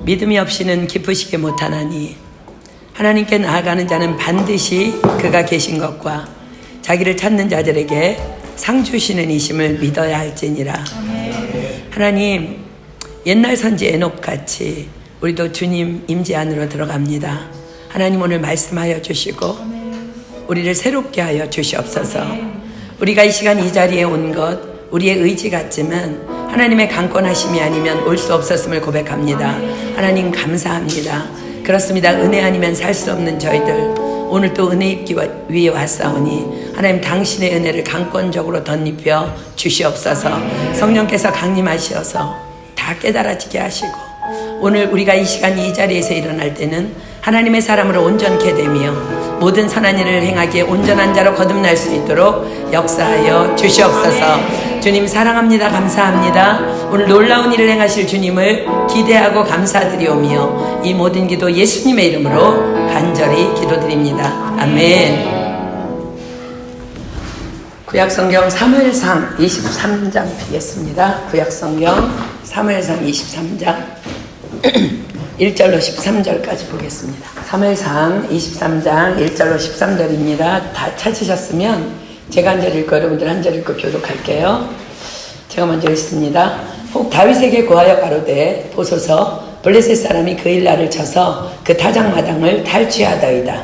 믿음이 없이는 기쁘시게 못하나니 하나님께 나아가는 자는 반드시 그가 계신 것과 자기를 찾는 자들에게 상 주시는 이심을 믿어야 할지니라. 하나님, 옛날 선지 에녹같이 우리도 주님 임재 안으로 들어갑니다. 하나님 오늘 말씀하여 주시고 우리를 새롭게 하여 주시옵소서. 우리가 이 시간 이 자리에 온 것 우리의 의지 같지만 하나님의 강권하심이 아니면 올 수 없었음을 고백합니다. 하나님 감사합니다. 그렇습니다. 은혜 아니면 살 수 없는 저희들 오늘 또 은혜 입기 위해 왔사오니 하나님 당신의 은혜를 강권적으로 덧입혀 주시옵소서. 성령께서 강림하시어서 다 깨달아지게 하시고 오늘 우리가 이 시간 이 자리에서 일어날 때는 하나님의 사람으로 온전케 되며 모든 선한 일을 행하기에 온전한 자로 거듭날 수 있도록 역사하여 주시옵소서. 주님 사랑합니다. 감사합니다. 오늘 놀라운 일을 행하실 주님을 기대하고 감사드리오며 이 모든 기도 예수님의 이름으로 간절히 기도드립니다. 아멘. 구약성경 사무엘상 23장 피겠습니다. 구약성경 사무엘상 23장 1절로 13절까지 보겠습니다. 사무엘상 23장 1절로 13절입니다. 다 찾으셨으면 제가 한 절 읽고 여러분들 한 절 읽고 교독할게요. 제가 먼저 읽습니다. 혹 다윗에게 고하여 가로되 보소서 블레셋 사람이 그일라를 쳐서 그 타작마당을 탈취하더이다.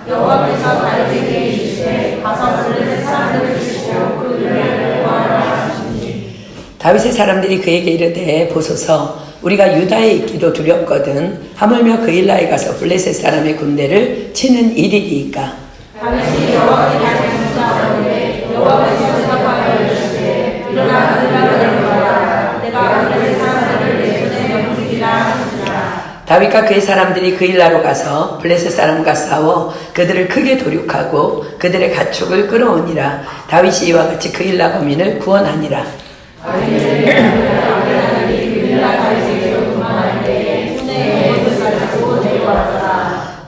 여호와께서 다윗에게 이르시되 가서 블레셋 사람들을 치시고 그 일을 구하라 하시니 다윗의 사람들이 그에게 이르되 보소서 우리가 유다에 있기도 두렵거든 하물며 그일라에 가서 블레셋 사람의 군대를 치는 일이리이까. 다윗이 여호와께 대하여 여호와께서 대답하여 이르시되 일어나 그일라로 내려가라. 내가 블레셋 사람들을 내 손에 넘기리라 하시니라. 다윗과 그의 사람들이 그일라로 가서 블레셋 사람과 싸워 그들을 크게 도륙하고 그들의 가축을 끌어오니라. 다윗이 이와 같이 그일라 거민을 구원하니라.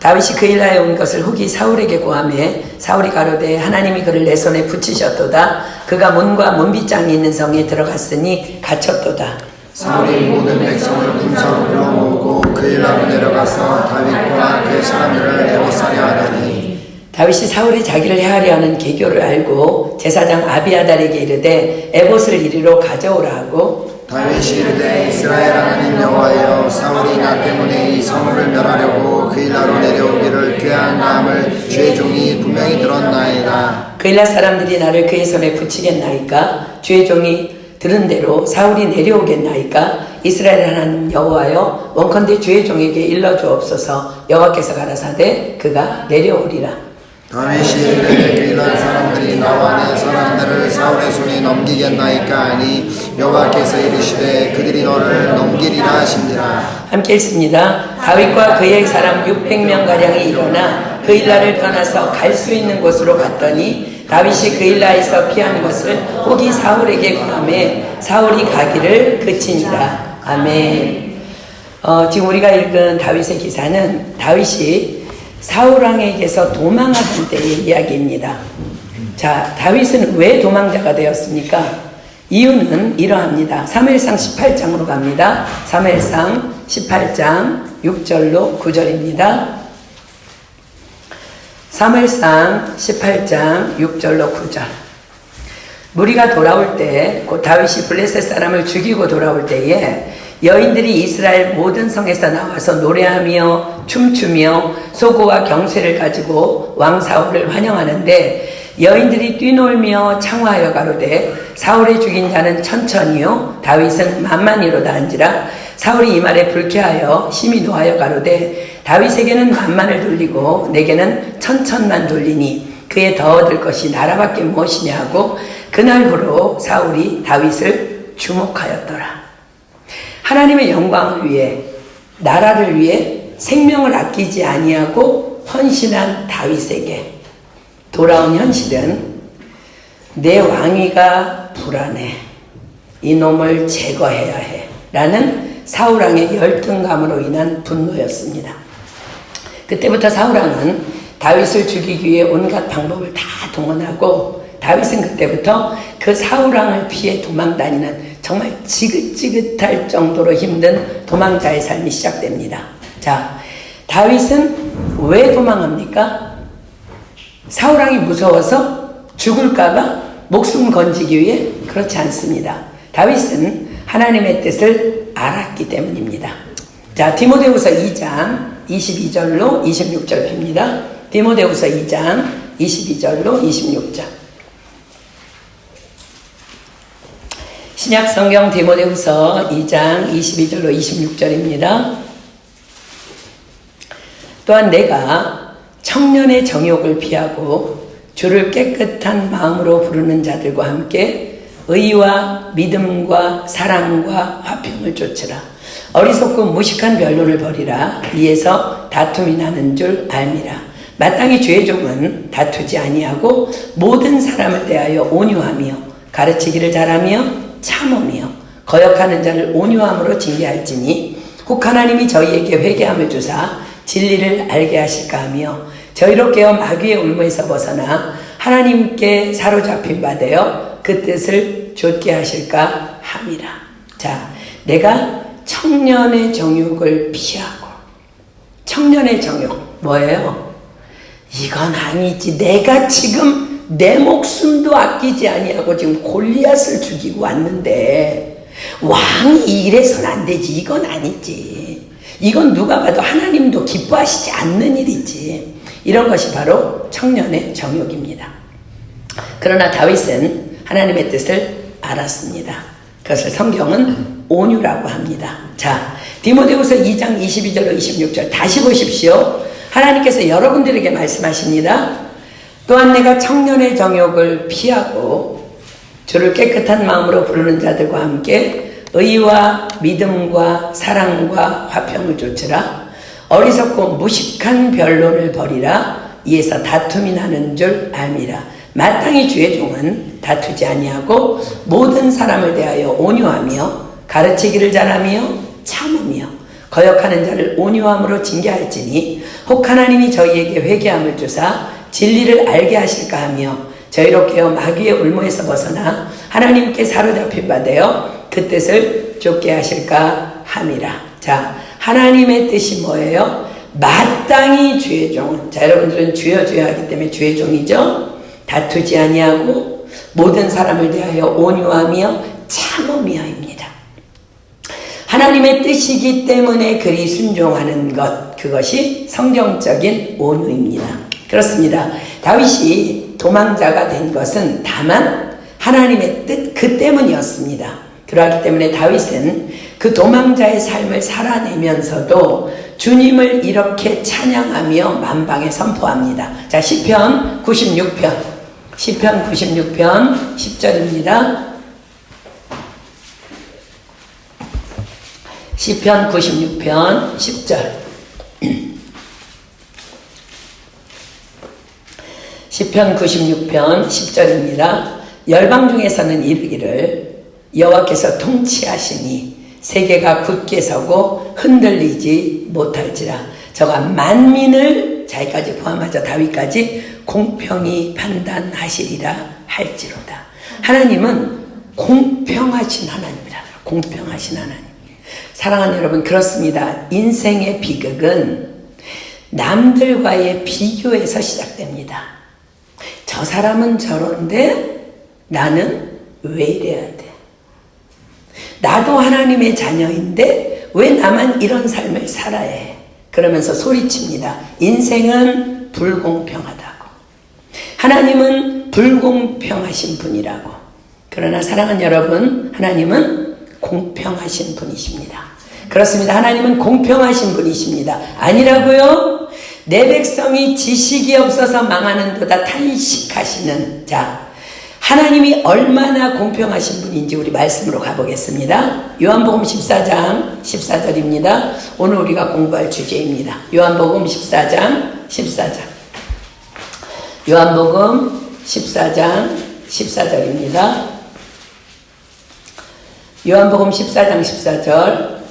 다윗이 그일라에 온 것을 후기 사울에게 고하매 사울이 가로되 하나님이 그를 내 손에 붙이셨도다. 그가 문과 문빗장이 있는 성에 들어갔으니 갇혔도다. 사울이 모든 백성을 군사로 불러모으고 그일라로 내려가서 다윗과 그의 사람들을 애워싸려 하더니 다윗이 사울이 자기를 해하려 하는 계교를 알고 제사장 아비아달에게 이르되 에봇을 이리로 가져오라 하고 다윗이 이르되 이스라엘 하나님 여호와여 사울이 나 때문에 이 성을 멸하려고 그일라로 내려오기를 꾀한 마음을 주의 종이 분명히 들었나이다. 그일라 사람들이 나를 그의 손에 붙이겠나이까? 주의 종이 들은 대로 사울이 내려오겠나이까? 이스라엘 하나님 여호와여 원컨대 주의 종에게 일러주옵소서. 여호와께서 가라사대 그가 내려오리라. 다윗이 이르되 그일라 사람들이 나와 내 사람들을 사울의 손에 넘기겠나이까 하니 여호와께서 이르시되 그들이 너를 넘기리라 하시니라. 함께 읽습니다. 다윗과 그의 사람 600명가량이 일어나 그일라를 떠나서 갈 수 있는 곳으로 갔더니 다윗이 그일라에서 피한 것을 혹이 사울에게 구하매 사울이 가기를 그치니라. 아멘. 지금 우리가 읽은 다윗의 기사는 다윗이 사울왕에게서 도망하던 때의 이야기입니다. 자, 다윗은 왜 도망자가 되었습니까? 이유는 이러합니다. 사무엘상 18장으로 갑니다. 사무엘상 18장 6절로 9절입니다. 사무엘상 18장 6절로 9절. 무리가 돌아올 때, 곧 다윗이 블레셋 사람을 죽이고 돌아올 때에 여인들이 이스라엘 모든 성에서 나와서 노래하며 춤추며 소고와 경쇠를 가지고 왕 사울을 환영하는데 여인들이 뛰놀며 창화하여 가로되 사울의 죽인 자는 천천히요 다윗은 만만히로다 한지라. 사울이 이 말에 불쾌하여 심히 노하여 가로되 다윗에게는 만만을 돌리고 내게는 천천만 돌리니 그에 더 얻을 것이 나라밖에 무엇이냐 하고 그날부로 사울이 다윗을 주목하였더라. 하나님의 영광을 위해 나라를 위해 생명을 아끼지 아니하고 헌신한 다윗에게 돌아온 현실은 내 왕위가 불안해. 이놈을 제거해야 해. 라는 사울왕의 열등감으로 인한 분노였습니다. 그때부터 사울왕은 다윗을 죽이기 위해 온갖 방법을 다 동원하고 다윗은 그때부터 그 사울왕을 피해 도망다니는 정말 지긋지긋할 정도로 힘든 도망자의 삶이 시작됩니다. 자, 다윗은 왜 도망합니까? 사울왕이 무서워서 죽을까봐 목숨 건지기 위해? 그렇지 않습니다. 다윗은 하나님의 뜻을 알았기 때문입니다. 자, 디모데후서 2장 22절로 26절 봅니다. 디모데후서 2장 22절로 26절. 신약성경 디모데후서 2장 22절로 26절입니다. 또한 내가 청년의 정욕을 피하고 주를 깨끗한 마음으로 부르는 자들과 함께 의와 믿음과 사랑과 화평을 좇으라. 어리석고 무식한 변론을 버리라. 이에서 다툼이 나는 줄 알미라. 마땅히 주의 종은 다투지 아니하고 모든 사람을 대하여 온유하며 가르치기를 잘하며 참으며 거역하는 자를 온유함으로 징계할지니 혹 하나님이 저희에게 회개함을 주사 진리를 알게 하실까 하며 저희로 깨어 마귀의 올무에서 벗어나 하나님께 사로잡힌 바 되어 그 뜻을 좇게 하실까 함이라. 자, 내가 청년의 정욕을 피하고. 청년의 정욕 뭐예요? 이건 아니지. 내가 지금 내 목숨도 아끼지 아니하고 지금 골리앗을 죽이고 왔는데 왕이 이래서는 안 되지. 이건 아니지. 이건 누가 봐도 하나님도 기뻐하시지 않는 일이지. 이런 것이 바로 청년의 정욕입니다. 그러나 다윗은 하나님의 뜻을 알았습니다. 그것을 성경은 온유라고 합니다. 자, 디모데후서 2장 22절로 26절 다시 보십시오. 하나님께서 여러분들에게 말씀하십니다. 또한 내가 청년의 정욕을 피하고 주를 깨끗한 마음으로 부르는 자들과 함께 의와 믿음과 사랑과 화평을 좇으라. 어리석고 무식한 변론을 버리라. 이에서 다툼이 나는 줄 알미라. 마땅히 주의 종은 다투지 아니하고 모든 사람을 대하여 온유하며 가르치기를 잘하며 참으며 거역하는 자를 온유함으로 징계할지니 혹 하나님이 저희에게 회개함을 주사 진리를 알게 하실까 하며 저희로 깨어 마귀의 올무에서 벗어나 하나님께 사로잡힌 바 되어 그 뜻을 좇게 하실까 함이라. 자, 하나님의 뜻이 뭐예요? 마땅히 주의 종은, 자, 여러분들은 주여 주여 하기 때문에 주의 종이죠. 다투지 아니하고 모든 사람을 대하여 온유하며 참으며입니다. 하나님의 뜻이기 때문에 그리 순종하는 것, 그것이 성경적인 온유입니다. 그렇습니다. 다윗이 도망자가 된 것은 다만 하나님의 뜻 그 때문이었습니다. 그러하기 때문에 다윗은 그 도망자의 삶을 살아내면서도 주님을 이렇게 찬양하며 만방에 선포합니다. 자, 시편 96편 10절입니다. 시편 96편 10절. 시편 96편 10절입니다. 열방 중에서는 이르기를 여호와께서 통치하시니 세계가 굳게 서고 흔들리지 못할지라. 저가 만민을, 자기까지 포함하자 다윗까지 공평히 판단하시리라 할지로다. 하나님은 공평하신 하나님이라. 공평하신 하나님. 사랑하는 여러분, 그렇습니다. 인생의 비극은 남들과의 비교에서 시작됩니다. 저 사람은 저런데 나는 왜 이래야 돼? 나도 하나님의 자녀인데 왜 나만 이런 삶을 살아야 해? 그러면서 소리칩니다. 인생은 불공평하다고. 하나님은 불공평하신 분이라고. 그러나 사랑하는 여러분, 하나님은 공평하신 분이십니다. 그렇습니다. 하나님은 공평하신 분이십니다. 아니라고요? 내 백성이 지식이 없어서 망하는도다 탄식하시는 자, 하나님이 얼마나 공평하신 분인지 우리 말씀으로 가보겠습니다. 요한복음 14장 14절입니다. 오늘 우리가 공부할 주제입니다. 요한복음 14장 14절. 요한복음 14장 14절입니다. 요한복음 14장 14절.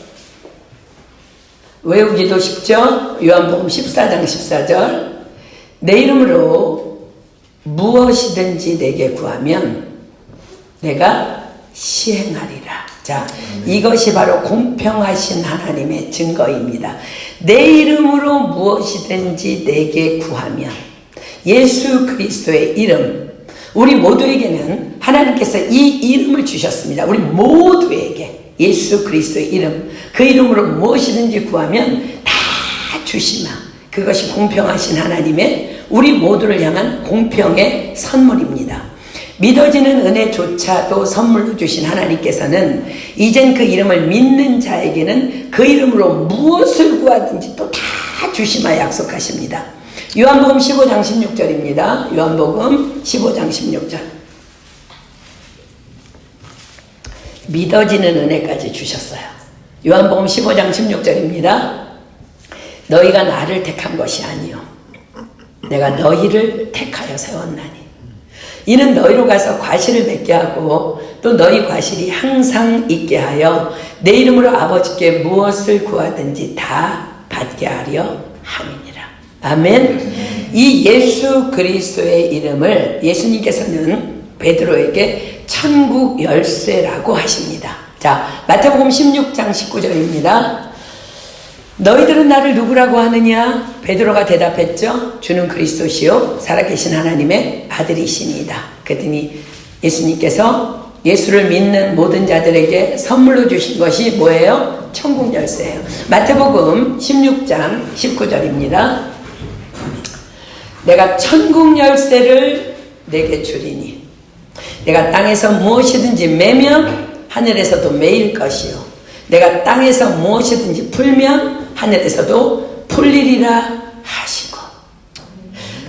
외우기도 쉽죠? 요한복음 14장 14절. 내 이름으로 무엇이든지 내게 구하면 내가 시행하리라. 자, 이것이 바로 공평하신 하나님의 증거입니다. 내 이름으로 무엇이든지 내게 구하면, 예수 그리스도의 이름, 우리 모두에게는 하나님께서 이 이름을 주셨습니다. 우리 모두에게 예수 그리스도의 이름, 그 이름으로 무엇이든지 구하면 다 주시마. 그것이 공평하신 하나님의 우리 모두를 향한 공평의 선물입니다. 믿어지는 은혜조차도 선물로 주신 하나님께서는 이젠 그 이름을 믿는 자에게는 그 이름으로 무엇을 구하든지 또 다 주시마 약속하십니다. 요한복음 15장 16절입니다. 요한복음 15장 16절. 믿어지는 은혜까지 주셨어요. 요한복음 15장 16절입니다. 너희가 나를 택한 것이 아니요 내가 너희를 택하여 세웠나니 이는 너희로 가서 과실을 맺게 하고 또 너희 과실이 항상 있게 하여 내 이름으로 아버지께 무엇을 구하든지 다 받게 하려 함이니라. 아멘. 이 예수 그리스도의 이름을 예수님께서는 베드로에게 천국 열쇠라고 하십니다. 자, 마태복음 16장 19절입니다. 너희들은 나를 누구라고 하느냐? 베드로가 대답했죠. 주는 그리스도시요 살아계신 하나님의 아들이시니이다. 그랬더니 예수님께서 예수를 믿는 모든 자들에게 선물로 주신 것이 뭐예요? 천국 열쇠예요. 마태복음 16장 19절입니다. 내가 천국 열쇠를 내게 주리니 내가 땅에서 무엇이든지 매면 하늘에서도 매일 것이요 내가 땅에서 무엇이든지 풀면 하늘에서도 풀리리라 하시고.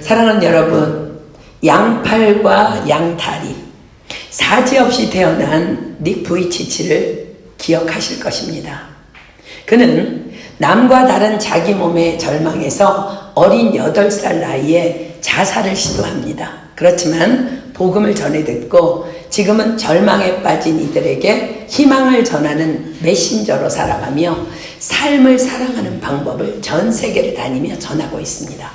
사랑하는 여러분, 양팔과 양다리, 사지 없이 태어난 닉 부이치치를 기억하실 것입니다. 그는 남과 다른 자기 몸의 절망에서 어린 8살 나이에 자살을 시도합니다. 그렇지만 복음을 전해 듣고 지금은 절망에 빠진 이들에게 희망을 전하는 메신저로 살아가며 삶을 사랑하는 방법을 전 세계를 다니며 전하고 있습니다.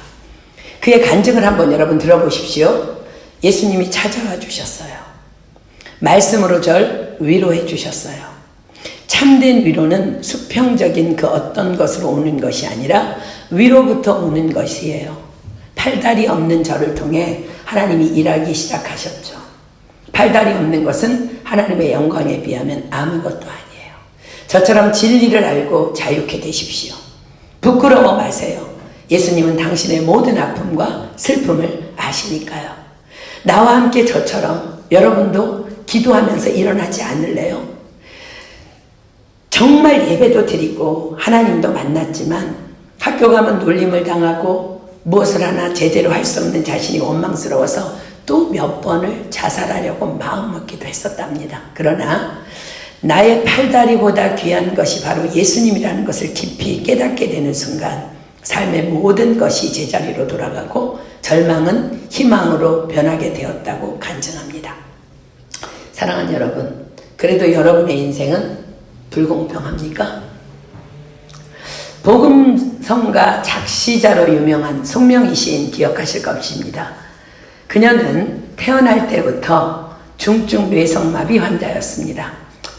그의 간증을 한번 여러분 들어보십시오. 예수님이 찾아와 주셨어요. 말씀으로 절 위로해 주셨어요. 참된 위로는 수평적인 그 어떤 것으로 오는 것이 아니라 위로부터 오는 것이에요. 팔다리 없는 저를 통해 하나님이 일하기 시작하셨죠. 팔다리 없는 것은 하나님의 영광에 비하면 아무것도 아니에요. 저처럼 진리를 알고 자유케 되십시오. 부끄러워 마세요. 예수님은 당신의 모든 아픔과 슬픔을 아시니까요. 나와 함께 저처럼 여러분도 기도하면서 일어나지 않을래요? 정말 예배도 드리고 하나님도 만났지만 학교 가면 놀림을 당하고 무엇을 하나 제대로 할 수 없는 자신이 원망스러워서 또 몇 번을 자살하려고 마음먹기도 했었답니다. 그러나 나의 팔다리보다 귀한 것이 바로 예수님이라는 것을 깊이 깨닫게 되는 순간 삶의 모든 것이 제자리로 돌아가고 절망은 희망으로 변하게 되었다고 간증합니다. 사랑하는 여러분, 그래도 여러분의 인생은 불공평합니까? 복음성가 작시자로 유명한 송명희 시인 기억하실 것입니다. 그녀는 태어날 때부터 중증 뇌성마비 환자였습니다.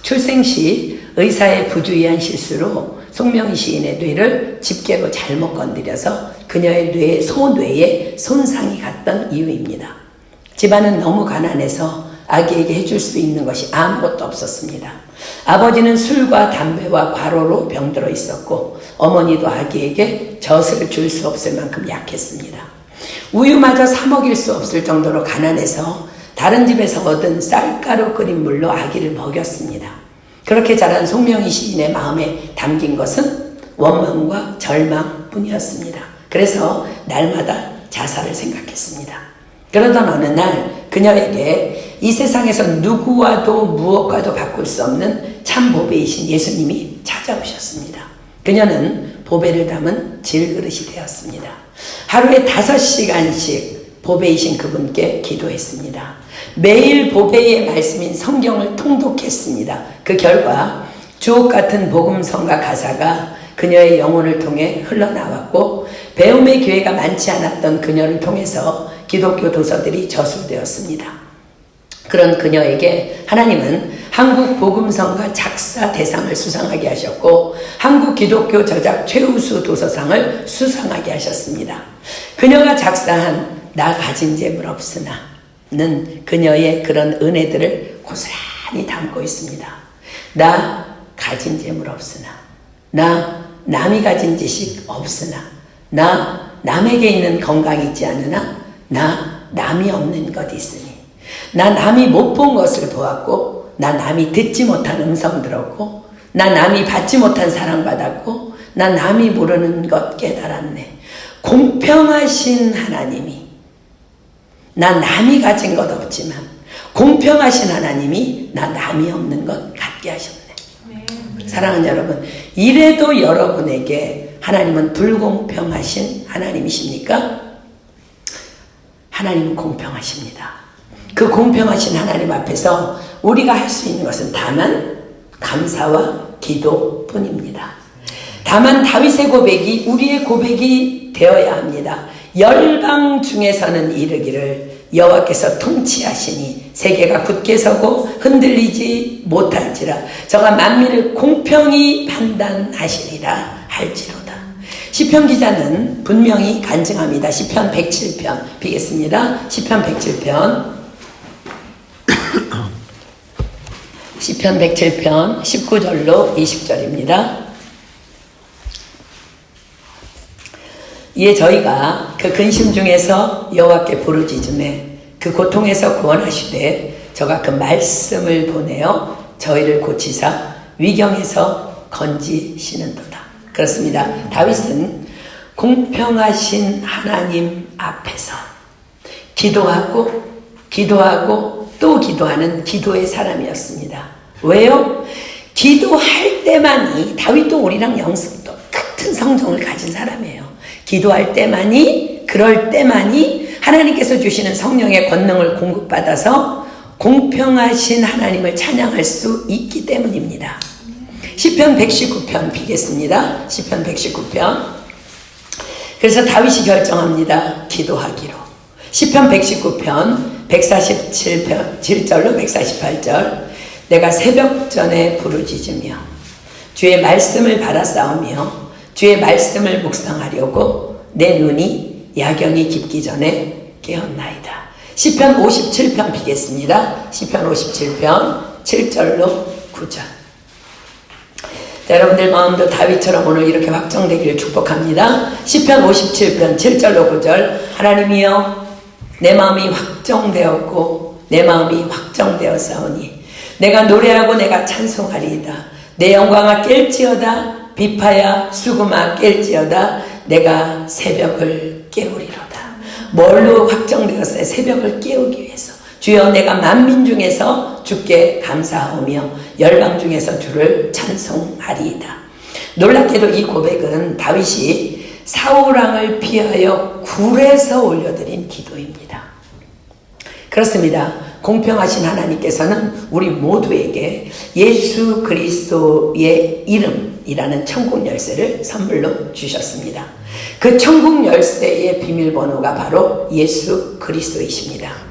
출생 시 의사의 부주의한 실수로 송명희 시인의 뇌를 집게로 잘못 건드려서 그녀의 소뇌에 손상이 갔던 이유입니다. 집안은 너무 가난해서 아기에게 해줄 수 있는 것이 아무것도 없었습니다. 아버지는 술과 담배와 과로로 병들어 있었고 어머니도 아기에게 젖을 줄 수 없을 만큼 약했습니다. 우유마저 사 먹일 수 없을 정도로 가난해서 다른 집에서 얻은 쌀가루 끓인 물로 아기를 먹였습니다. 그렇게 자란 송명희 시인의 마음에 담긴 것은 원망과 절망뿐이었습니다. 그래서 날마다 자살을 생각했습니다. 그러던 어느 날 그녀에게 이 세상에서 누구와도 무엇과도 바꿀 수 없는 참 보배이신 예수님이 찾아오셨습니다. 그녀는 보배를 담은 질그릇이 되었습니다. 하루에 5시간씩 보배이신 그분께 기도했습니다. 매일 보배의 말씀인 성경을 통독했습니다. 그 결과 주옥같은 복음성가 가사가 그녀의 영혼을 통해 흘러나왔고 배움의 기회가 많지 않았던 그녀를 통해서 기독교 도서들이 저술되었습니다. 그런 그녀에게 하나님은 한국 복음성가 작사 대상을 수상하게 하셨고 한국 기독교 저작 최우수 도서상을 수상하게 하셨습니다. 그녀가 작사한 나 가진 재물 없으나는 그녀의 그런 은혜들을 고스란히 담고 있습니다. 나 가진 재물 없으나, 나 남이 가진 지식 없으나, 나 남에게 있는 건강이 있지 않으나, 나 남이 없는 것 있으니, 나 남이 못 본 것을 보았고, 나 남이 듣지 못한 음성 들었고, 나 남이 받지 못한 사랑받았고, 나 남이 모르는 것 깨달았네. 공평하신 하나님이, 나 남이 가진 것 없지만 공평하신 하나님이 나 남이 없는 것 갖게 하셨네. 사랑하는 여러분, 이래도 여러분에게 하나님은 불공평하신 하나님이십니까? 하나님은 공평하십니다. 그 공평하신 하나님 앞에서 우리가 할 수 있는 것은 다만 감사와 기도뿐입니다. 다만 다윗의 고백이 우리의 고백이 되어야 합니다. 열방 중에서는 이르기를 여호와께서 통치하시니 세계가 굳게 서고 흔들리지 못할지라 저가 만민을 공평히 판단하시리라 할지로다. 시편 기자는 분명히 간증합니다. 시편 107편 비겠습니다. 시편 107편 시편 107편 19절로 20절입니다. 이에 저희가 그 근심 중에서 여호와께 부르짖음에 그 고통에서 구원하시되 저가 그 말씀을 보내어 저희를 고치사 위경에서 건지시는도다. 그렇습니다. 다윗은 공평하신 하나님 앞에서 기도하고 또 기도하는 기도의 사람이었습니다. 왜요? 기도할 때만이, 다윗도 우리랑 영성 똑같은 성정을 가진 사람이에요. 기도할 때만이, 그럴 때만이 하나님께서 주시는 성령의 권능을 공급받아서 공평하신 하나님을 찬양할 수 있기 때문입니다. 시편 119편 비겠습니다. 시편 119편. 그래서 다윗이 결정합니다. 기도하기로. 시편 119편 147편 7절로 148절. 내가 새벽 전에 부르짖으며 주의 말씀을 바라싸우며 주의 말씀을 묵상하려고 내 눈이 야경이 깊기 전에 깨었나이다. 시편 57편 비겠습니다. 시편 57편 7절로 9절. 자, 여러분들 마음도 다윗처럼 오늘 이렇게 확정되기를 축복합니다. 시편 57편 7절로 9절. 하나님이여 내 마음이 확정되었고 내 마음이 확정되었사오니 내가 노래하고 내가 찬송하리이다. 내 영광아 깰지어다. 비파야 수금아 깰지어다. 내가 새벽을 깨우리로다. 뭘로 확정되었어요? 새벽을 깨우기 위해서. 주여 내가 만민 중에서 주께 감사하오며 열방 중에서 주를 찬송하리이다. 놀랍게도 이 고백은 다윗이 사울왕을 피하여 굴에서 올려드린 기도입니다. 그렇습니다. 공평하신 하나님께서는 우리 모두에게 예수 그리스도의 이름이라는 천국 열쇠를 선물로 주셨습니다. 그 천국 열쇠의 비밀번호가 바로 예수 그리스도이십니다.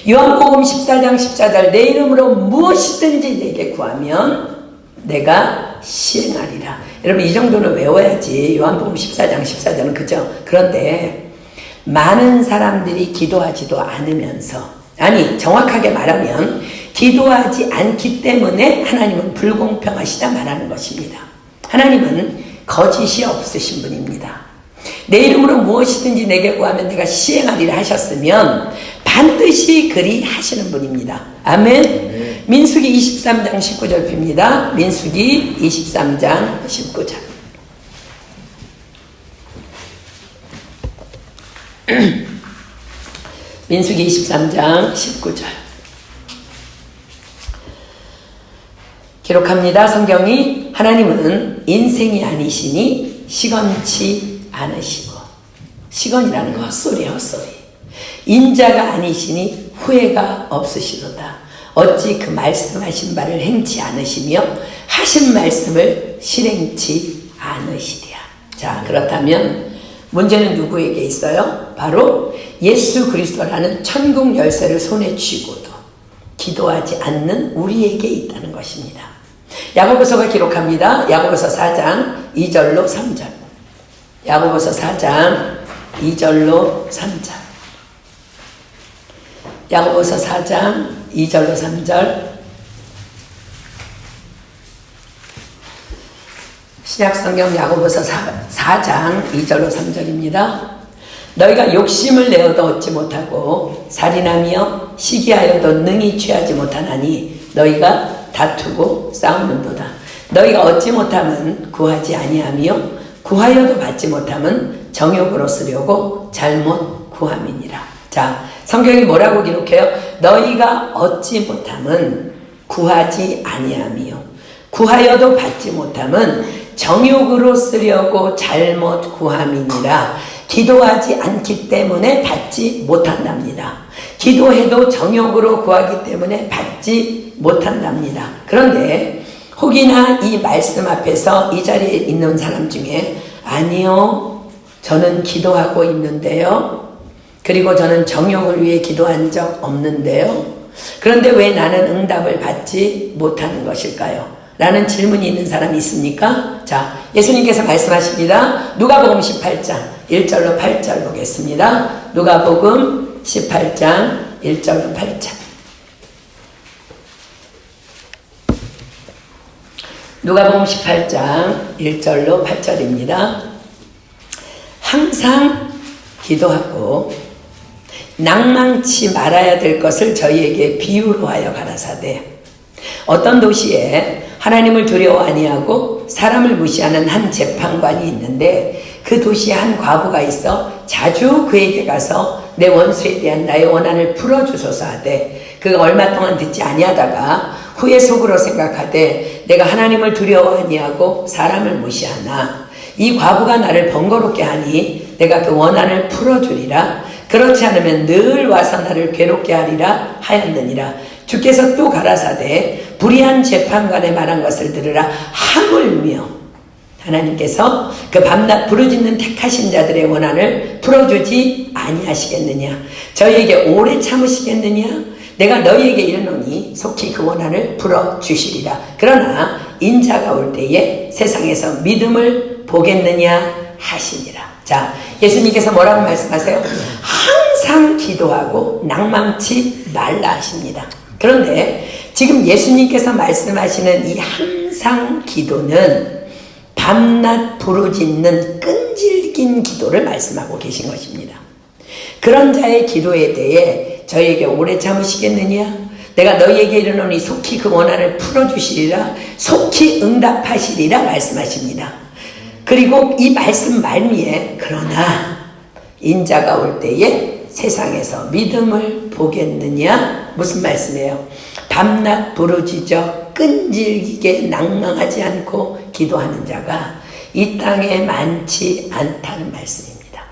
요한복음 14장 14절 내 이름으로 무엇이든지 내게 구하면 내가 시행하리라. 여러분 이 정도는 외워야지. 요한복음 14장 14절은 그죠? 그런데 많은 사람들이 기도하지도 않으면서, 아니 정확하게 말하면 기도하지 않기 때문에 하나님은 불공평하시다 말하는 것입니다. 하나님은 거짓이 없으신 분입니다. 내 이름으로 무엇이든지 내게 구하면 내가 시행하리라 하셨으면 반드시 그리 하시는 분입니다. 아멘. 민수기 23장 19절 핍니다. 민수기 23장 19절. 민수기 23장 19절. 기록합니다. 성경이 하나님은 인생이 아니시니 시건치 않으시고, 시건이라는 거 헛소리야 헛소리. 인자가 아니시니 후회가 없으시도다. 어찌 그 말씀하신 바를 행치 않으시며 하신 말씀을 실행치 않으시랴. 자, 그렇다면 문제는 누구에게 있어요? 바로 예수 그리스도라는 천국 열쇠를 손에 쥐고도 기도하지 않는 우리에게 있다는 것입니다. 야고보서가 기록합니다. 야고보서 4장 2절로 3절. 야고보서 4장 2절로 3절. 야고보서 4장 2절로 3절. 신약성경 야고보서 4장 2절로 3절입니다. 너희가 욕심을 내어도 얻지 못하고 살인하며 시기하여도 능히 취하지 못하나니 너희가 다투고 싸우는도다. 너희가 얻지 못하면 구하지 아니하며 구하여도 받지 못하면 정욕으로 쓰려고 잘못 구함이니라. 자, 성경이 뭐라고 기록해요? 너희가 얻지 못하면 구하지 아니하며 구하여도 받지 못하면 정욕으로 쓰려고 잘못 구함이니라. 기도하지 않기 때문에 받지 못한답니다. 기도해도 정욕으로 구하기 때문에 받지 못한답니다. 그런데 혹이나 이 말씀 앞에서 이 자리에 있는 사람 중에 아니요, 저는 기도하고 있는데요. 그리고 저는 정욕을 위해 기도한 적 없는데요. 그런데 왜 나는 응답을 받지 못하는 것일까요? 라는 질문이 있는 사람이 있습니까? 자, 예수님께서 말씀하십니다. 누가복음 18장 1절로 8절 보겠습니다. 누가복음 18장 1절로 8절. 누가복음 18장 1절로 8절입니다. 항상 기도하고 낭망치 말아야 될 것을 저희에게 비유로 하여 가라사대 어떤 도시에 하나님을 두려워 아니하고 사람을 무시하는 한 재판관이 있는데 그 도시에 한 과부가 있어 자주 그에게 가서 내 원수에 대한 나의 원한을 풀어주소서 하되 그가 얼마 동안 듣지 아니하다가 후에 속으로 생각하되 내가 하나님을 두려워 아니하고 사람을 무시하나 이 과부가 나를 번거롭게 하니 내가 그 원한을 풀어주리라. 그렇지 않으면 늘 와서 나를 괴롭게 하리라 하였느니라. 주께서 또 가라사대 불의한 재판관의 말한 것을 들으라 하물며 하나님께서 그 밤낮 부르짖는 택하신 자들의 원한을 풀어주지 아니하시겠느냐. 저희에게 오래 참으시겠느냐. 내가 너희에게 이르노니 속히 그 원한을 풀어주시리라. 그러나 인자가 올 때에 세상에서 믿음을 보겠느냐 하시니라. 자, 예수님께서 뭐라고 말씀하세요? 항상 기도하고 낭망치 말라 하십니다. 그런데 지금 예수님께서 말씀하시는 이 항상 기도는 밤낮 부르짖는 끈질긴 기도를 말씀하고 계신 것입니다. 그런 자의 기도에 대해 저희에게 오래 참으시겠느냐? 내가 너희에게 이르노니 속히 그 원한을 풀어주시리라. 속히 응답하시리라 말씀하십니다. 그리고 이 말씀 말미에 그러나 인자가 올 때에 세상에서 믿음을 보겠느냐? 무슨 말씀이에요? 밤낮 부르짖어 끈질기게 낭망하지 않고 기도하는 자가 이 땅에 많지 않다는 말씀입니다.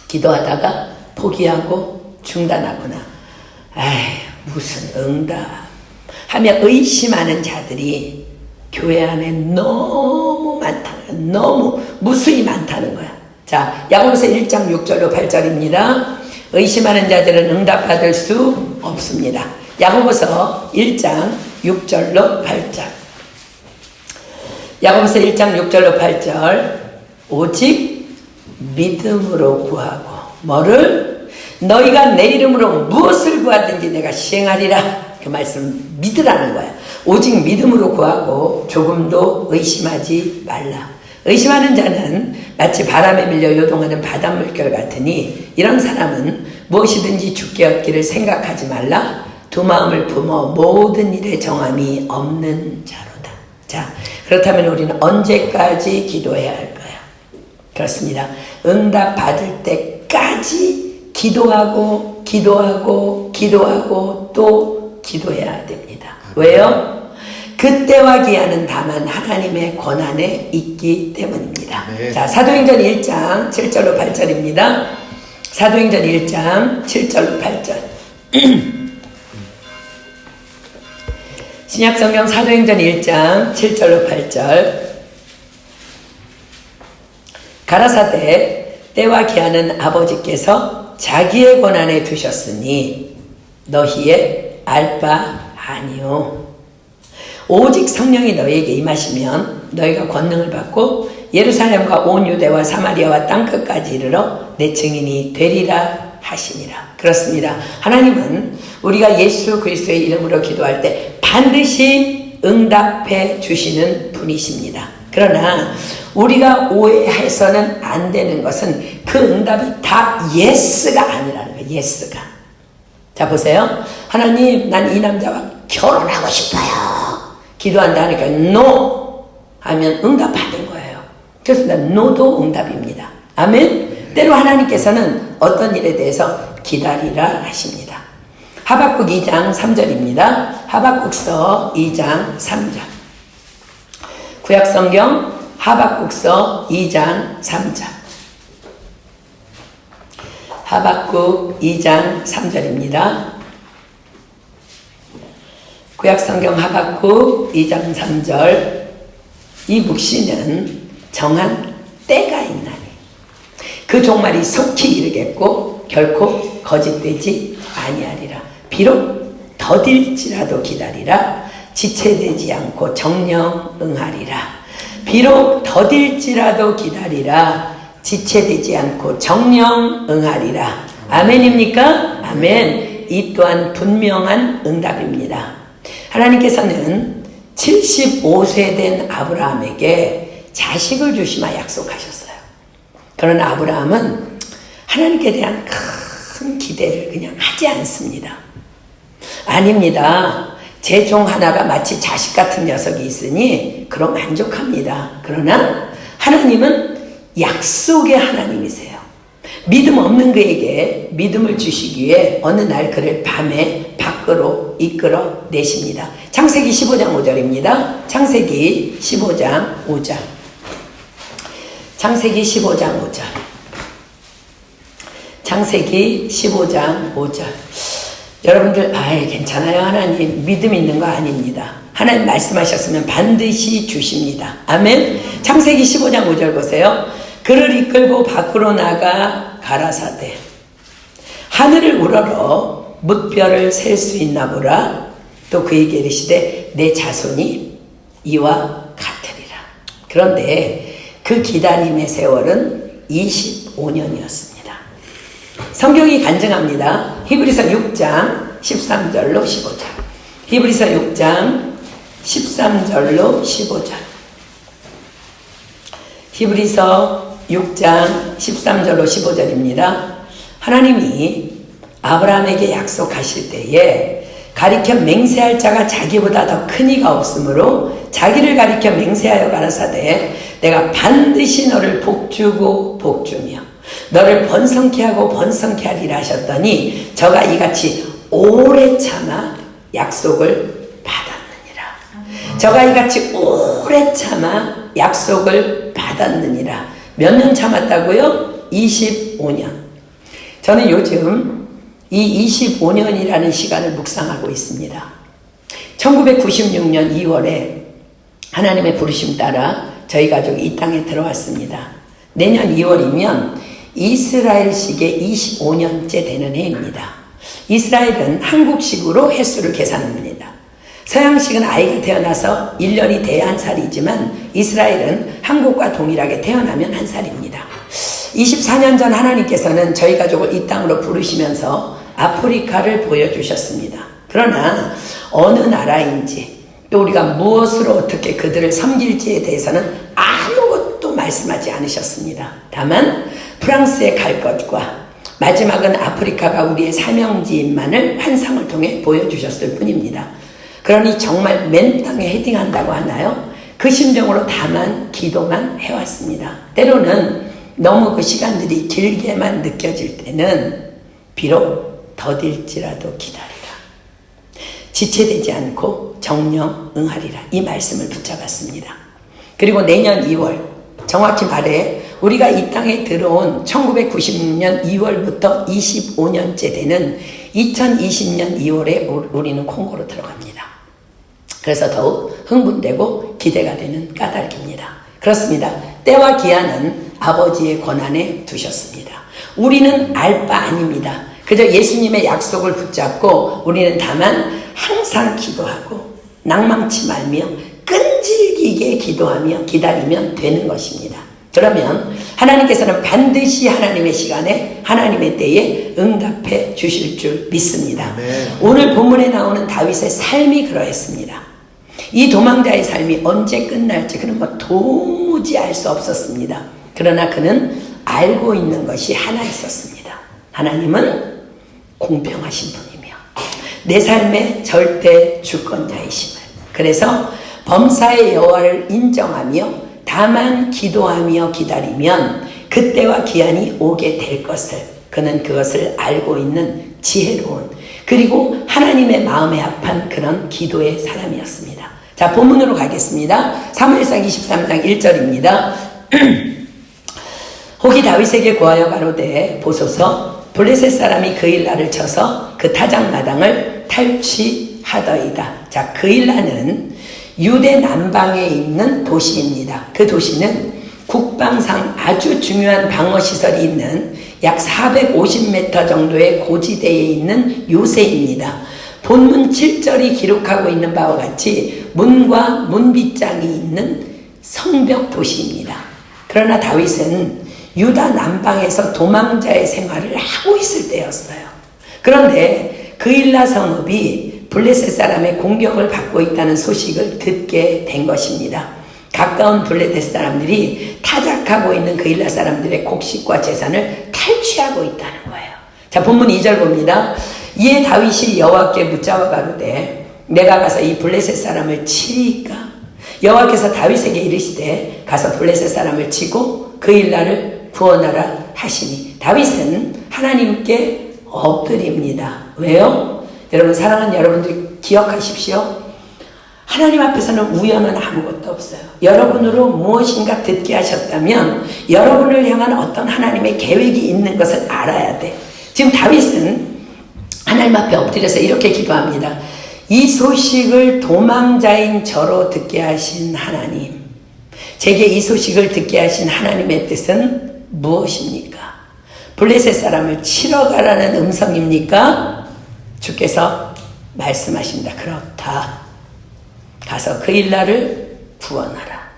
기도하다가 포기하고 중단하거나 무슨 응답 하며 의심하는 자들이 교회 안에 너무 많다는 거야. 너무 무수히 많다는 거야. 자, 야고보서 1장 6절로 8절입니다. 의심하는 자들은 응답받을 수 없습니다. 야고보서 1장 6절로 8절. 야고보서 1장 6절로 8절. 오직 믿음으로 구하고 뭐를? 너희가 내 이름으로 무엇을 구하든지 내가 시행하리라. 그 말씀 믿으라는 거야. 오직 믿음으로 구하고 조금도 의심하지 말라. 의심하는 자는 마치 바람에 밀려 요동하는 바닷물결 같으니 이런 사람은 무엇이든지 주께 얻기를 생각하지 말라. 두 마음을 품어 모든 일에 정함이 없는 자로다. 자, 그렇다면 우리는 언제까지 기도해야 할까요? 그렇습니다. 응답 받을 때까지 기도하고 또 기도해야 됩니다. 왜요? 그때와 기한은 다만 하나님의 권한에 있기 때문입니다. 네. 자, 사도행전 1장 7절로 8절입니다. 사도행전 1장 7절로 8절. 신약성경 사도행전 1장 7절로 8절. 가라사대 때와 기한은 아버지께서 자기의 권한에 두셨으니 너희의 알 바 아니요. 오직 성령이 너희에게 임하시면 너희가 권능을 받고 예루살렘과 온 유대와 사마리아와 땅끝까지 이르러 내 증인이 되리라 하시니라. 그렇습니다. 하나님은 우리가 예수 그리스도의 이름으로 기도할 때 반드시 응답해 주시는 분이십니다. 그러나 우리가 오해해서는 안 되는 것은 그 응답이 다 예스가 아니라는 거예요. 예스가. 자 보세요. 하나님, 난 이 남자와 결혼하고 싶어요. 기도한다 하니까 NO 하면 응답 받은 거예요. 그래서 NO도 응답입니다. 아멘. 때로 하나님께서는 어떤 일에 대해서 기다리라 하십니다. 하박국 2장 3절입니다. 하박국서 2장 3절. 구약성경 하박국서 2장 3절. 하박국 2장 3절입니다. 구약성경 하박국 2장 3절. 이 묵시는 정한 때가 있나니 그 종말이 속히 이르겠고 결코 거짓되지 아니하리라. 비록 더딜지라도 기다리라. 지체되지 않고 정령 응하리라. 비록 더딜지라도 기다리라. 지체되지 않고 정령 응하리라. 아멘입니까? 아멘. 이 또한 분명한 응답입니다. 하나님께서는 75세 된 아브라함에게 자식을 주시마 약속하셨어요. 그러나 아브라함은 하나님께 대한 큰 기대를 그냥 하지 않습니다. 아닙니다. 제 종 하나가 마치 자식 같은 녀석이 있으니 그럼 만족합니다. 그러나 하나님은 약속의 하나님이세요. 믿음 없는 그에게 믿음을 주시기 위해 어느 날 그를 밤에 밖으로 이끌어 내십니다. 창세기 15장 5절입니다. 창세기 15장 5절. 창세기 15장 5절. 창세기 15장 5절. 여러분들 괜찮아요. 하나님 믿음 있는 거 아닙니다. 하나님 말씀하셨으면 반드시 주십니다. 아멘. 창세기 15장 5절 보세요. 그를 이끌고 밖으로 나가 가라사대 하늘을 우러러 뭇별을 셀 수 있나 보라. 또 그에게 이르시되 내 자손이 이와 같으리라. 그런데 그 기다림의 세월은 25년이었습니다. 성경이 간증합니다. 히브리서 6장 13절로 15절. 히브리서 6장 13절로 15절. 히브리서 6장 13절로 15절입니다. 하나님이 아브라함에게 약속하실 때에 가리켜 맹세할 자가 자기보다 더 큰 이가 없으므로 자기를 가리켜 맹세하여 가라사대 내가 반드시 너를 복주고 복주며 너를 번성케 하고 번성케 하리라 하셨더니 저가 이같이 오래 참아 약속을 받았느니라. 저가 이같이 오래 참아 약속을 받았느니라. 몇 년 참았다고요? 25년. 저는 요즘 이 25년이라는 시간을 묵상하고 있습니다. 1996년 2월에 하나님의 부르심 따라 저희 가족이 이 땅에 들어왔습니다. 내년 2월이면 이스라엘식의 25년째 되는 해입니다. 이스라엘은 한국식으로 횟수를 계산합니다. 서양식은 아이가 태어나서 1년이 돼야 한 살이지만 이스라엘은 한국과 동일하게 태어나면 한 살입니다. 24년 전 하나님께서는 저희 가족을 이 땅으로 부르시면서 아프리카를 보여주셨습니다. 그러나 어느 나라인지 또 우리가 무엇으로 어떻게 그들을 섬길지에 대해서는 아무것도 말씀하지 않으셨습니다. 다만 프랑스에 갈 것과 마지막은 아프리카가 우리의 사명지인만을 환상을 통해 보여주셨을 뿐입니다. 그러니 정말 맨 땅에 헤딩한다고 하나요? 그 심정으로 다만 기도만 해왔습니다. 때로는 너무 그 시간들이 길게만 느껴질 때는 비록 더딜지라도 기다리라. 지체되지 않고 정령 응하리라. 이 말씀을 붙잡았습니다. 그리고 내년 2월, 정확히 말해 우리가 이 땅에 들어온 1990년 2월부터 25년째 되는 2020년 2월에 우리는 콩고로 들어갑니다. 그래서 더욱 흥분되고 기대가 되는 까닭입니다. 그렇습니다. 때와 기한은 아버지의 권한에 두셨습니다. 우리는 알 바 아닙니다. 그저 예수님의 약속을 붙잡고 우리는 다만 항상 기도하고 낭망치 말며 끈질기게 기도하며 기다리면 되는 것입니다. 그러면 하나님께서는 반드시 하나님의 시간에 하나님의 때에 응답해 주실 줄 믿습니다. 오늘 본문에 나오는 다윗의 삶이 그러했습니다. 이 도망자의 삶이 언제 끝날지 그는 도무지 알 수 없었습니다. 그러나 그는 알고 있는 것이 하나 있었습니다. 하나님은 공평하신 분이며 내 삶의 절대 주권자이심을, 그래서 범사의 여호와를 인정하며 다만 기도하며 기다리면 그때와 기한이 오게 될 것을, 그는 그것을 알고 있는 지혜로운, 그리고 하나님의 마음에 합한 그런 기도의 사람이었습니다. 자, 본문으로 가겠습니다. 사무엘상 23장 1절입니다. 혹이 다윗에게 고하여 가로되 보소서 블레셋 사람이 그일라를 쳐서 그 타작마당을 탈취하더이다. 자, 그일라는 유대 남방에 있는 도시입니다. 그 도시는 국방상 아주 중요한 방어시설이 있는 약 450m 정도의 고지대에 있는 요새입니다. 본문 7절이 기록하고 있는 바와 같이 문과 문빗장이 있는 성벽 도시입니다. 그러나 다윗은 유다 남방에서 도망자의 생활을 하고 있을 때였어요. 그런데 그일라 성읍이 블레셋 사람의 공격을 받고 있다는 소식을 듣게 된 것입니다. 가까운 블레셋 사람들이 타작하고 있는 그일라 사람들의 곡식과 재산을 탈취하고 있다는 거예요. 자, 본문 2절 봅니다. 이에 다윗이 여호와께 묻자와 가로되 내가 가서 이 블레셋 사람을 치리이까? 여호와께서 다윗에게 이르시되 가서 블레셋 사람을 치고 그일라를 구원하라 하시니, 다윗은 하나님께 엎드립니다. 왜요? 여러분, 사랑하는 여러분들 기억하십시오. 하나님 앞에서는 우연은 아무것도 없어요. 여러분으로 무엇인가 듣게 하셨다면 여러분을 향한 어떤 하나님의 계획이 있는 것을 알아야 돼. 지금 다윗은 하나님 앞에 엎드려서 이렇게 기도합니다. 이 소식을 도망자인 저로 듣게 하신 하나님, 제게 이 소식을 듣게 하신 하나님의 뜻은 무엇입니까? 블레셋 사람을 치러 가라는 음성입니까? 주께서 말씀하십니다. 그렇다. 가서 그일라를 구원하라.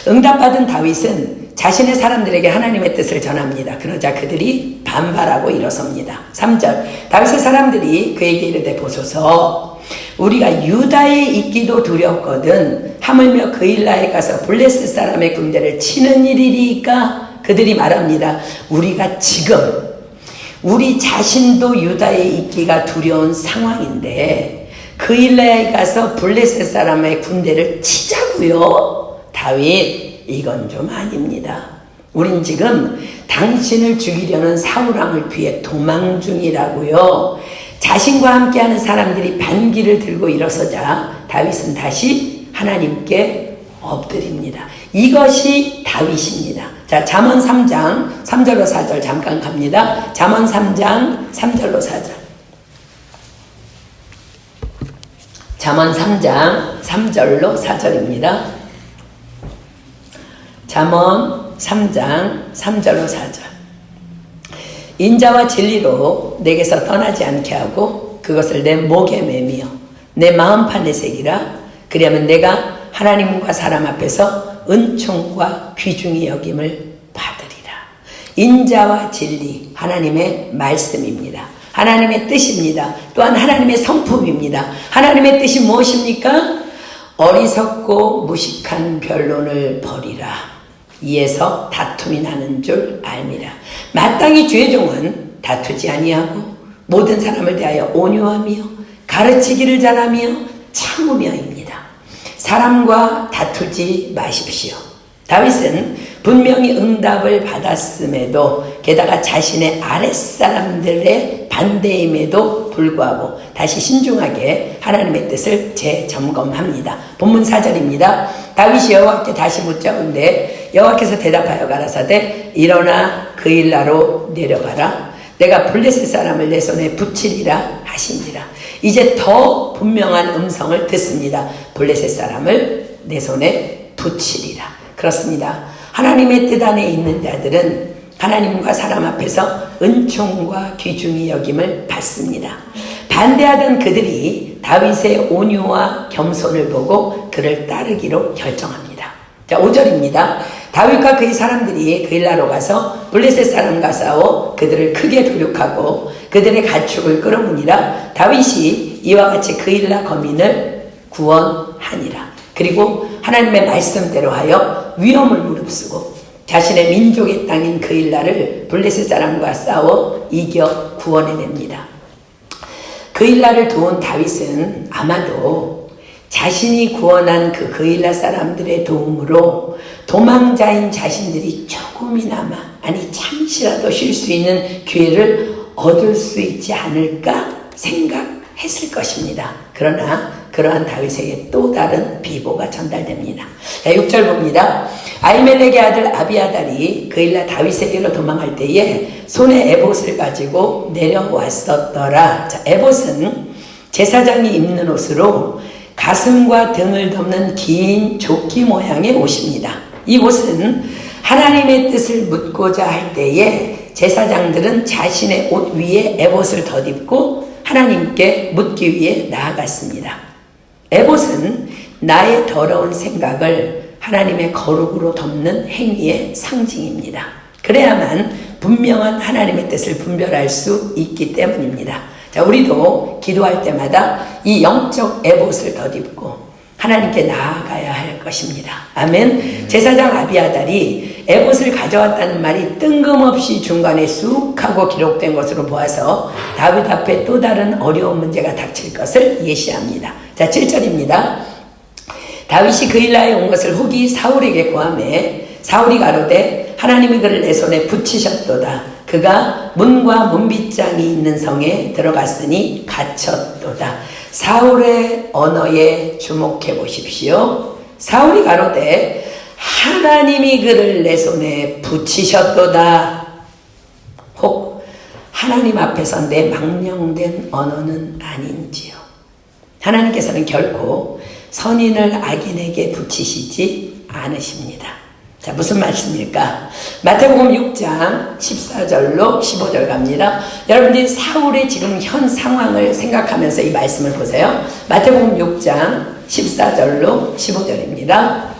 응답받은 다윗은 자신의 사람들에게 하나님의 뜻을 전합니다. 그러자 그들이 반발하고 일어섭니다. 3절 다윗의 사람들이 그에게 이르되 보소서 우리가 유다에 있기도 두렵거든 하물며 그일라에 가서 블레셋 사람의 군대를 치는 일이리까? 그들이 말합니다. 우리가 지금 우리 자신도 유다에 있기가 두려운 상황인데 그일라에 가서 블레셋 사람의 군대를 치자고요? 다윗, 이건 좀 아닙니다. 우린 지금 당신을 죽이려는 사울왕을 피해 도망 중이라고요. 자신과 함께하는 사람들이 반기를 들고 일어서자 다윗은 다시 하나님께 엎드립니다. 이것이 다윗입니다. 자, 잠언 3장 3절로 4절 잠깐 갑니다. 잠언 3장 3절로 4절. 잠언 3장 3절로 4절입니다. 잠언 3장 3절로 4절. 인자와 진리로 내게서 떠나지 않게 하고 그것을 내 목에 매며 내 마음판에 새기라. 그리하면 내가 하나님과 사람 앞에서 은총과 귀중히 여김을 받으리라. 인자와 진리, 하나님의 말씀입니다. 하나님의 뜻입니다. 또한 하나님의 성품입니다. 하나님의 뜻이 무엇입니까? 어리석고 무식한 변론을 버리라. 이에서 다툼이 나는 줄 알미라. 마땅히 주의 종은 다투지 아니하고 모든 사람을 대하여 온유하며 가르치기를 잘하며 참으며입니다. 사람과 다투지 마십시오. 다윗은 분명히 응답을 받았음에도 게다가 자신의 아랫사람들의 반대임에도 불구하고 다시 신중하게 하나님의 뜻을 재점검합니다. 본문 4절입니다. 다윗이 여호와께 다시 묻자온데 여호와께서 대답하여 가라사대 일어나 그일라로 내려가라. 내가 블레셋 사람을 내 손에 붙이리라 하시니라. 이제 더 분명한 음성을 듣습니다. 블레셋 사람을 내 손에 붙이리라. 그렇습니다. 하나님의 뜻 안에 있는 자들은 하나님과 사람 앞에서 은총과 귀중히 여김을 받습니다. 반대하던 그들이 다윗의 온유와 겸손을 보고 그를 따르기로 결정합니다. 자, 5절입니다. 다윗과 그의 사람들이 그일라로 가서 블레셋 사람과 싸워 그들을 크게 도륙하고 그들의 가축을 끌어모으니라. 다윗이 이와 같이 그일라 거민을 구원하니라. 그리고 하나님의 말씀대로 하여 위험을 무릅쓰고 자신의 민족의 땅인 그일라를 블레셋 사람과 싸워 이겨 구원해냅니다. 그일라를 도운 다윗은 아마도 자신이 구원한 그 그일라 사람들의 도움으로 도망자인 자신들이 조금이나마, 아니 잠시라도 쉴 수 있는 기회를 얻을 수 있지 않을까 생각했을 것입니다. 그러나 그러한 다윗에게 또 다른 비보가 전달됩니다. 자, 6절 봅니다. 아히멜렉의 아들 아비아달이 그일라 다윗에게로 도망할 때에 손에 에봇을 가지고 내려왔었더라. 자, 에봇은 제사장이 입는 옷으로 가슴과 등을 덮는 긴 조끼 모양의 옷입니다. 이 옷은 하나님의 뜻을 묻고자 할 때에 제사장들은 자신의 옷 위에 에봇을 덧입고 하나님께 묻기 위해 나아갔습니다. 에봇은 나의 더러운 생각을 하나님의 거룩으로 덮는 행위의 상징입니다. 그래야만 분명한 하나님의 뜻을 분별할 수 있기 때문입니다. 자, 우리도 기도할 때마다 이 영적 에봇을 덧입고 하나님께 나아가야 할 것입니다. 아멘. 제사장 아비아달이 에봇을 가져왔다는 말이 뜬금없이 중간에 쑥 하고 기록된 것으로 보아서 다윗 앞에 또 다른 어려운 문제가 닥칠 것을 예시합니다. 자, 7절입니다. 다윗이 그일라에 온 것을 후기 사울에게 고하매 사울이 가로되 하나님이 그를 내 손에 붙이셨도다. 그가 문과 문빗장이 있는 성에 들어갔으니 갇혔도다. 사울의 언어에 주목해 보십시오. 사울이 가로되 하나님이 그를 내 손에 붙이셨도다. 혹 하나님 앞에서 내 망령된 언어는 아닌지요. 하나님께서는 결코 선인을 악인에게 붙이시지 않으십니다. 자, 무슨 말씀일까? 마태복음 6장 14절로 15절 갑니다. 여러분들이 사울의 지금 현 상황을 생각하면서 이 말씀을 보세요. 마태복음 6장 14절로 15절입니다.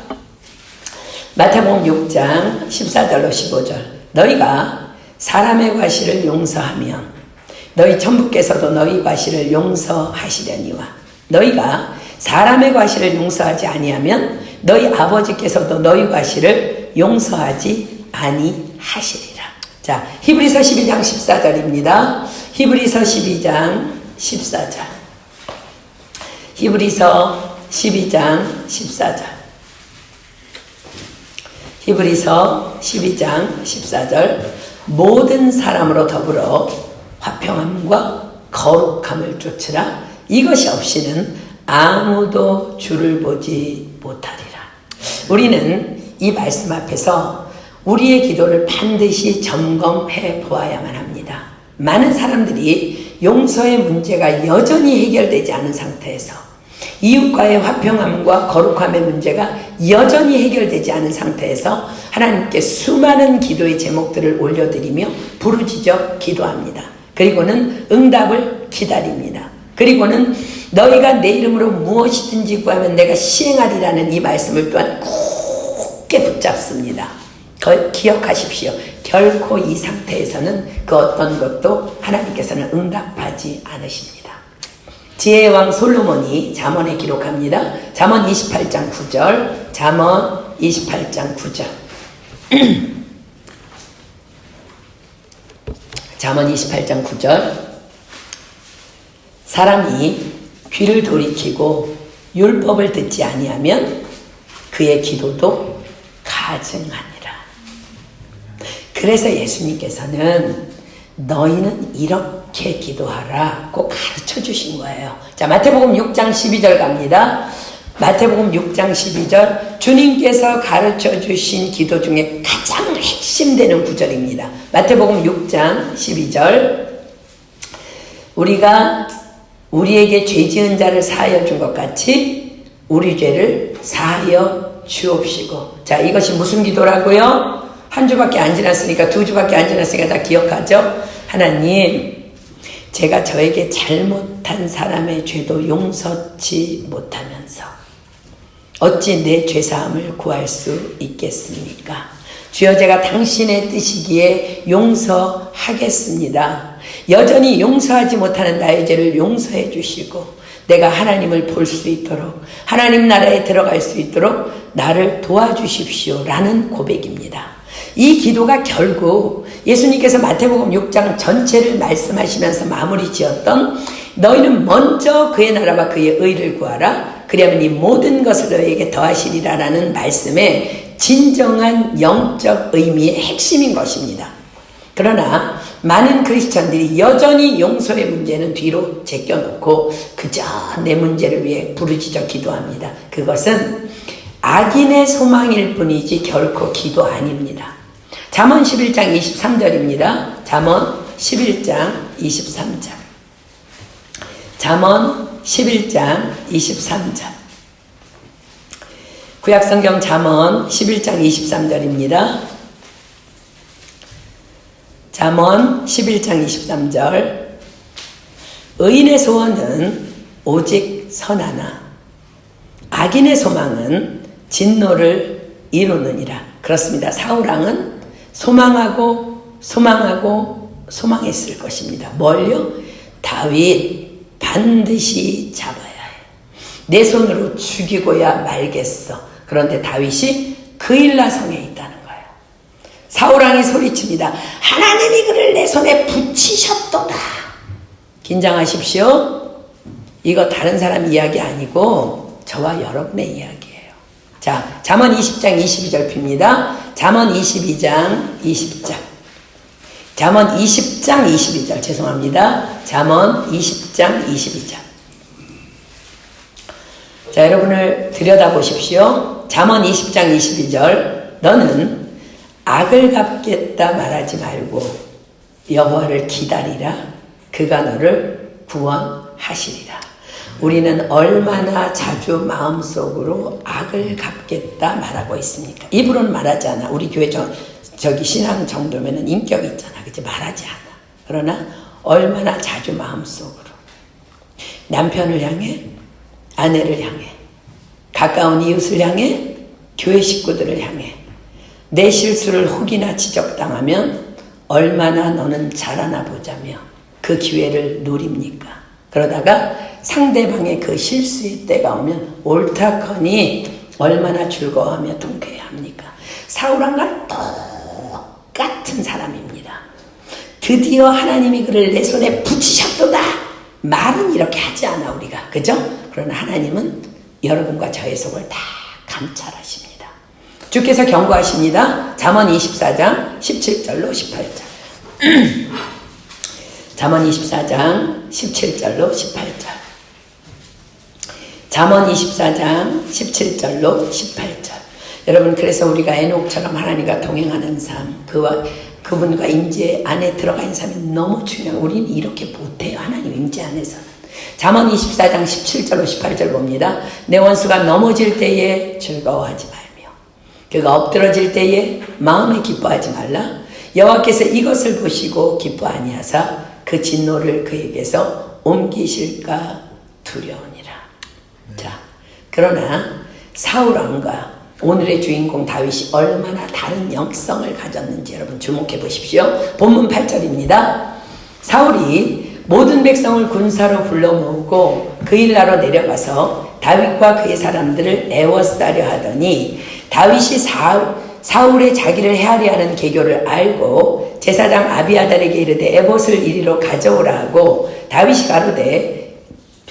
마태복음 6장 14절로 15절. 너희가 사람의 과실을 용서하면 너희 천부께서도 너희 과실을 용서하시려니와 너희가 사람의 과실을 용서하지 아니하면 너희 아버지께서도 너희 과실을 용서하지 아니하시리라. 자, 히브리서 12장 14절입니다. 히브리서 12장 14절. 히브리서 12장 14절. 히브리서 12장 14절. 모든 사람으로 더불어 화평함과 거룩함을 쫓으라. 이것이 없이는 아무도 주를 보지 못하리라. 우리는 이 말씀 앞에서 우리의 기도를 반드시 점검해 보아야만 합니다. 많은 사람들이 용서의 문제가 여전히 해결되지 않은 상태에서 이웃과의 화평함과 거룩함의 문제가 여전히 해결되지 않은 상태에서 하나님께 수많은 기도의 제목들을 올려드리며 부르짖어 기도합니다. 그리고는 응답을 기다립니다. 그리고는 너희가 내 이름으로 무엇이든지 구하면 내가 시행하리라는 이 말씀을 또한 굳게 붙잡습니다. 기억하십시오. 결코 이 상태에서는 그 어떤 것도 하나님께서는 응답하지 않으십니다. 지혜의 왕 솔로몬이 잠언에 기록합니다. 잠언 28장 9절. 잠언 28장 9절. 잠언 28장 9절. 사람이 귀를 돌이키고 율법을 듣지 아니하면 그의 기도도 가증하니라. 그래서 예수님께서는 너희는 이렇게 기도하라 꼭 가르쳐 주신 거예요. 자, 마태복음 6장 12절 갑니다. 마태복음 6장 12절. 주님께서 가르쳐 주신 기도 중에 가장 핵심되는 구절입니다. 마태복음 6장 12절. 우리가 우리에게 죄 지은 자를 사하여 준 것 같이 우리 죄를 사하여 주옵시고. 자, 이것이 무슨 기도라고요? 한 주밖에 안 지났으니까, 두 주밖에 안 지났으니까 다 기억하죠? 하나님, 제가 저에게 잘못한 사람의 죄도 용서치 못하면서 어찌 내 죄사함을 구할 수 있겠습니까? 주여, 제가 당신의 뜻이기에 용서하겠습니다. 여전히 용서하지 못하는 나의 죄를 용서해 주시고 내가 하나님을 볼 수 있도록, 하나님 나라에 들어갈 수 있도록 나를 도와주십시오 라는 고백입니다. 이 기도가 결국 예수님께서 마태복음 6장 전체를 말씀하시면서 마무리 지었던 너희는 먼저 그의 나라와 그의 의를 구하라, 그리하면 이 모든 것을 너희에게 더하시리라 라는 말씀의 진정한 영적 의미의 핵심인 것입니다. 그러나 많은 크리스천들이 여전히 용서의 문제는 뒤로 제껴놓고 그저 내 문제를 위해 부르짖어 기도합니다. 그것은 악인의 소망일 뿐이지 결코 기도 아닙니다. 잠언 11장 23절입니다. 잠언 11장 23절. 잠언 11장 23절. 구약성경 잠언 11장 23절입니다. 잠언 11장 23절. 의인의 소원은 오직 선하나 악인의 소망은 진노를 이루느니라. 그렇습니다. 사울왕은 소망했을 것입니다. 뭘요? 다윗 반드시 잡아야 해. 내 손으로 죽이고야 말겠어. 그런데 다윗이 그일라 성에 있다는 거예요. 사울왕이 소리칩니다. 하나님이 그를 내 손에 붙이셨도다. 긴장하십시오. 이거 다른 사람 이야기 아니고 저와 여러분의 이야기예요. 자, 잠언 20장 22절 핍니다. 잠언 22장 20절. 잠언 20장 22절. 죄송합니다. 잠언 20장 22절. 자, 여러분을 들여다보십시오. 잠언 20장 22절. 너는 악을 갚겠다 말하지 말고 여호와를 기다리라. 그가 너를 구원하시리라. 우리는 얼마나 자주 마음속으로 악을 갚겠다 말하고 있습니까? 입으로는 말하지 않아. 우리 교회 저기 신앙 정도면은 인격 있잖아. 그치? 말하지 않아. 그러나 얼마나 자주 마음속으로 남편을 향해, 아내를 향해, 가까운 이웃을 향해, 교회 식구들을 향해 내 실수를 혹이나 지적당하면 얼마나 너는 잘하나 보자며 그 기회를 노립니까? 그러다가 상대방의 그 실수의 때가 오면 옳다커니 얼마나 즐거워하며 통쾌해 합니까? 사울왕과 똑같은 사람입니다. 드디어 하나님이 그를 내 손에 붙이셨도다. 말은 이렇게 하지 않아 우리가. 그죠? 그러나 하나님은 여러분과 저의 속을 다 감찰하십니다. 주께서 경고하십니다. 잠언 24장 17절로 18절. 잠언 24장 17절로 18절. 잠언 24장 17절로 18절. 여러분, 그래서 우리가 에녹처럼 하나님과 동행하는 삶, 그분과 임재 안에 들어가 있는 삶이 너무 중요해요. 우리는 이렇게 못해요. 하나님 임재 안에서는. 잠언 24장 17절로 18절 봅니다. 내 원수가 넘어질 때에 즐거워하지 말며 그가 엎드러질 때에 마음에 기뻐하지 말라. 여호와께서 이것을 보시고 기뻐 아니하사 그 진노를 그에게서 옮기실까 두려우니라. 자, 그러나 사울왕과 오늘의 주인공 다윗이 얼마나 다른 영성을 가졌는지 여러분 주목해 보십시오. 본문 8절입니다. 사울이 모든 백성을 군사로 불러 모으고 그일라로 내려가서 다윗과 그의 사람들을 애워싸려 하더니 다윗이 사울의 자기를 헤아려 하는 계교를 알고 제사장 아비아달에게 이르되 에봇을 이리로 가져오라 하고 다윗이 가로되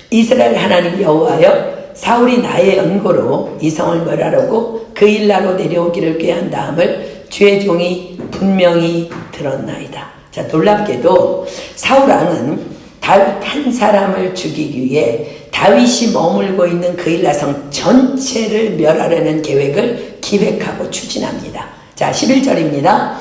이스라엘 하나님 여호와여 사울이 나의 연고로 이 성을 멸하려고 그일라로 내려오기를 꾀한 다음을 주의 종이 분명히 들었나이다. 자, 놀랍게도 사울왕은 다윗 한 사람을 죽이기 위해 다윗이 머물고 있는 그일라성 전체를 멸하려는 계획을 기획하고 추진합니다. 자, 11절입니다.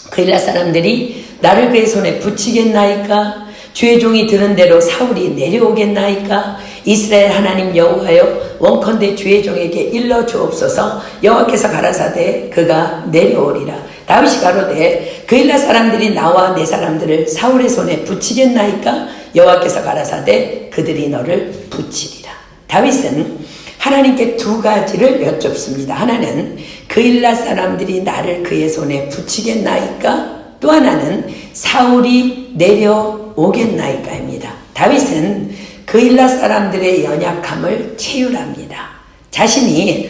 그일라 사람들이 나를 그의 손에 붙이겠나이까? 주의 종이 들은 대로 사울이 내려오겠나이까? 이스라엘 하나님 여호와여 원컨대 주의 종에게 일러 주옵소서. 여호와께서 가라사대 그가 내려오리라. 다윗이 가로되 그일라 사람들이 나와 내 사람들을 사울의 손에 붙이겠나이까? 여호와께서 가라사대 그들이 너를 붙이리라. 다윗은 하나님께 두 가지를 여쭙습니다. 하나는 그일라 사람들이 나를 그의 손에 붙이겠나이까? 또 하나는 사울이 내려오겠나이까입니다. 다윗은 그일라 사람들의 연약함을 체휼합니다. 자신이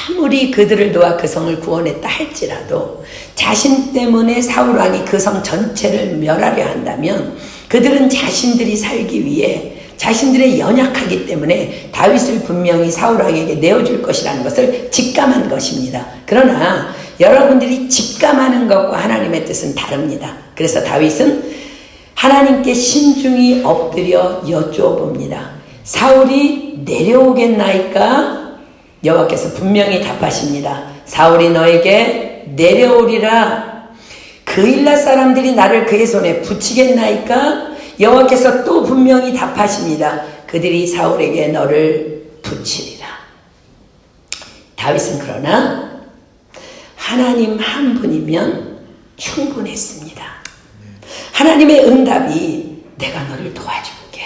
아무리 그들을 도와 그 성을 구원했다 할지라도 자신 때문에 사울왕이 그 성 전체를 멸하려 한다면 그들은 자신들이 살기 위해 자신들의 연약하기 때문에 다윗을 분명히 사울왕에게 내어줄 것이라는 것을 직감한 것입니다. 그러나 여러분들이 직감하는 것과 하나님의 뜻은 다릅니다. 그래서 다윗은 하나님께 신중히 엎드려 여쭈어봅니다. 사울이 내려오겠나이까? 여호와께서 분명히 답하십니다. 사울이 너에게 내려오리라. 그일라 사람들이 나를 그의 손에 붙이겠나이까? 여호와께서 또 분명히 답하십니다. 그들이 사울에게 너를 붙이리라. 다윗은 그러나 하나님 한 분이면 충분했습니다. 하나님의 응답이 내가 너를 도와줄게.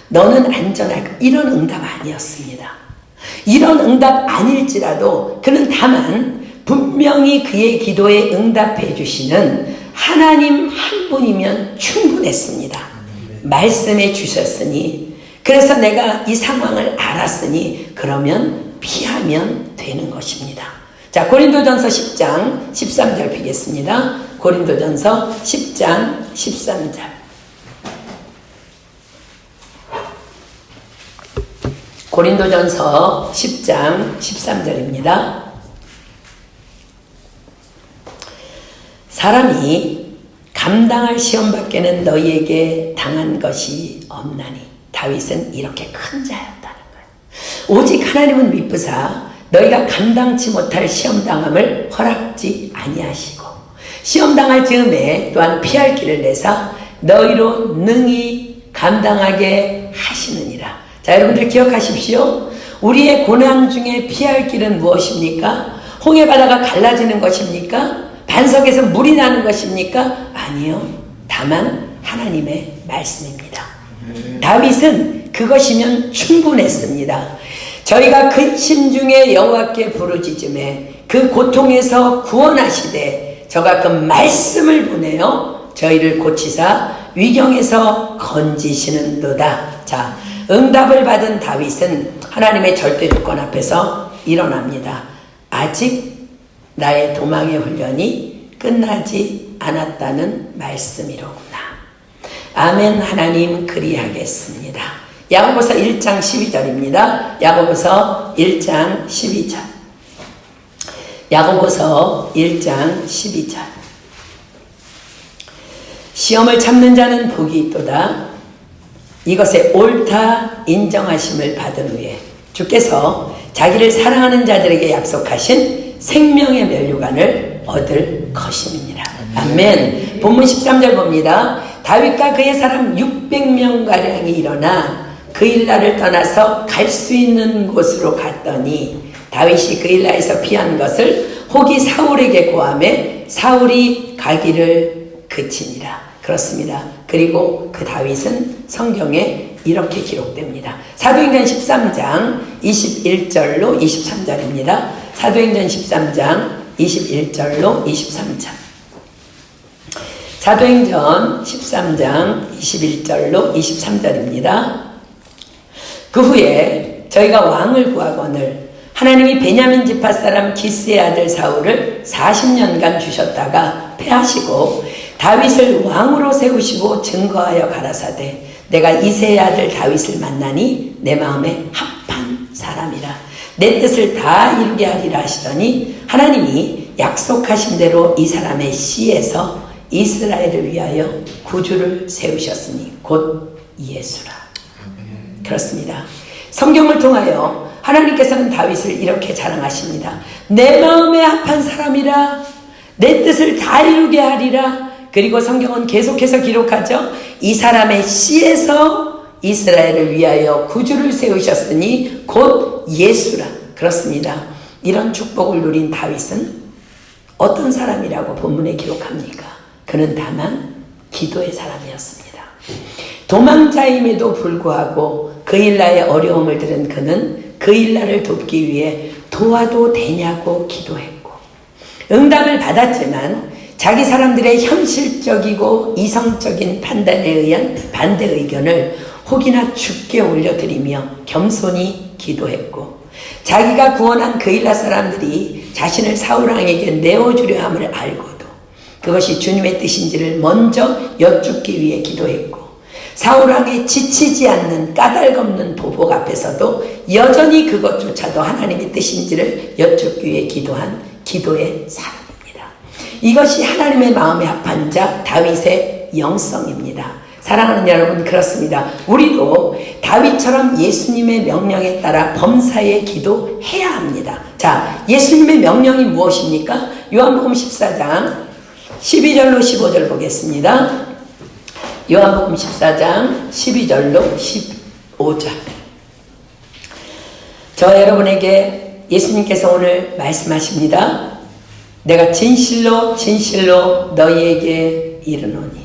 너는 안전할까? 이런 응답 아니었습니다. 이런 응답 아닐지라도 그는 다만 분명히 그의 기도에 응답해 주시는 하나님 한 분이면 충분했습니다. 말씀해 주셨으니, 그래서 내가 이 상황을 알았으니 그러면 피하면 되는 것입니다. 자, 고린도전서 10장 13절 피겠습니다. 고린도전서 10장 13절. 고린도전서 10장 13절입니다. 사람이 감당할 시험밖에는 너희에게 당한 것이 없나니. 다윗은 이렇게 큰 자였다는 거예요. 오직 하나님은 미쁘사 너희가 감당치 못할 시험당함을 허락지 아니하시고 시험당할 즈음에 또한 피할 길을 내사 너희로 능히 감당하게 하시느니라. 자, 여러분들 기억하십시오. 우리의 고난 중에 피할 길은 무엇입니까? 홍해바다가 갈라지는 것입니까? 반석에서 물이 나는 것입니까? 아니요. 다만 하나님의 말씀입니다. 다윗은 그것이면 충분했습니다. 저희가 근심 중에 여호와께 부르짖음에 그 고통에서 구원하시되 저가 그 말씀을 보내어 저희를 고치사 위경에서 건지시는도다. 자, 응답을 받은 다윗은 하나님의 절대 주권 앞에서 일어납니다. 아직 나의 도망의 훈련이 끝나지 않았다는 말씀이로구나. 아멘. 하나님 그리하겠습니다. 야고보서 1장 12절입니다. 야고보서 1장 12절. 야고보서 1장 12절. 시험을 참는 자는 복이 있도다. 이것에 옳다 인정하심을 받은 후에 주께서 자기를 사랑하는 자들에게 약속하신 생명의 면류관을 얻을 것임이니라. 아멘. 본문 13절 봅니다. 다윗과 그의 사람 600명가량이 일어나 그일라를 떠나서 갈 수 있는 곳으로 갔더니 다윗이 그일라에서 피한 것을 혹이 사울에게 고하매 사울이 가기를 그치니라. 그렇습니다. 그리고 그 다윗은 성경에 이렇게 기록됩니다. 사도행전 13장 21절로 23절입니다. 사도행전 13장 21절로 23절. 사도행전 13장 21절로 23절입니다. 그 후에 저희가 왕을 구하거늘 하나님이 베냐민 지파 사람 기스의 아들 사울을 40년간 주셨다가 패하시고 다윗을 왕으로 세우시고 증거하여 가라사대 내가 이새의 아들 다윗을 만나니 내 마음에 합한 사람이라 내 뜻을 다 이루게 하리라 하시더니 하나님이 약속하신 대로 이 사람의 씨에서 이스라엘을 위하여 구주를 세우셨으니 곧 예수라. 그렇습니다. 성경을 통하여 하나님께서는 다윗을 이렇게 자랑하십니다. 내 마음에 합한 사람이라 내 뜻을 다 이루게 하리라. 그리고 성경은 계속해서 기록하죠. 이 사람의 씨에서 이스라엘을 위하여 구주를 세우셨으니 곧 예수라. 그렇습니다. 이런 축복을 누린 다윗은 어떤 사람이라고 본문에 기록합니까? 그는 다만 기도의 사람이었습니다. 도망자임에도 불구하고 그 일나의 어려움을 들은 그는 그 일나를 돕기 위해 도와도 되냐고 기도했고, 응답을 받았지만 자기 사람들의 현실적이고 이성적인 판단에 의한 반대 의견을 혹이나 주께 올려드리며 겸손히 기도했고, 자기가 구원한 그 일나 사람들이 자신을 사울왕에게 내어주려 함을 알고도 그것이 주님의 뜻인지를 먼저 여쭙기 위해 기도했고, 사울왕의 지치지 않는 까닭없는 보복 앞에서도 여전히 그것조차도 하나님의 뜻인지를 여쭙기 위해 기도한 기도의 사람입니다. 이것이 하나님의 마음에 합한 자 다윗의 영성입니다. 사랑하는 여러분, 그렇습니다. 우리도 다윗처럼 예수님의 명령에 따라 범사에 기도해야 합니다. 자, 예수님의 명령이 무엇입니까? 요한복음 14장 12절로 15절 보겠습니다. 요한복음 14장 12절로 15절. 저 여러분에게 예수님께서 오늘 말씀하십니다. 내가 진실로 진실로 너희에게 이르노니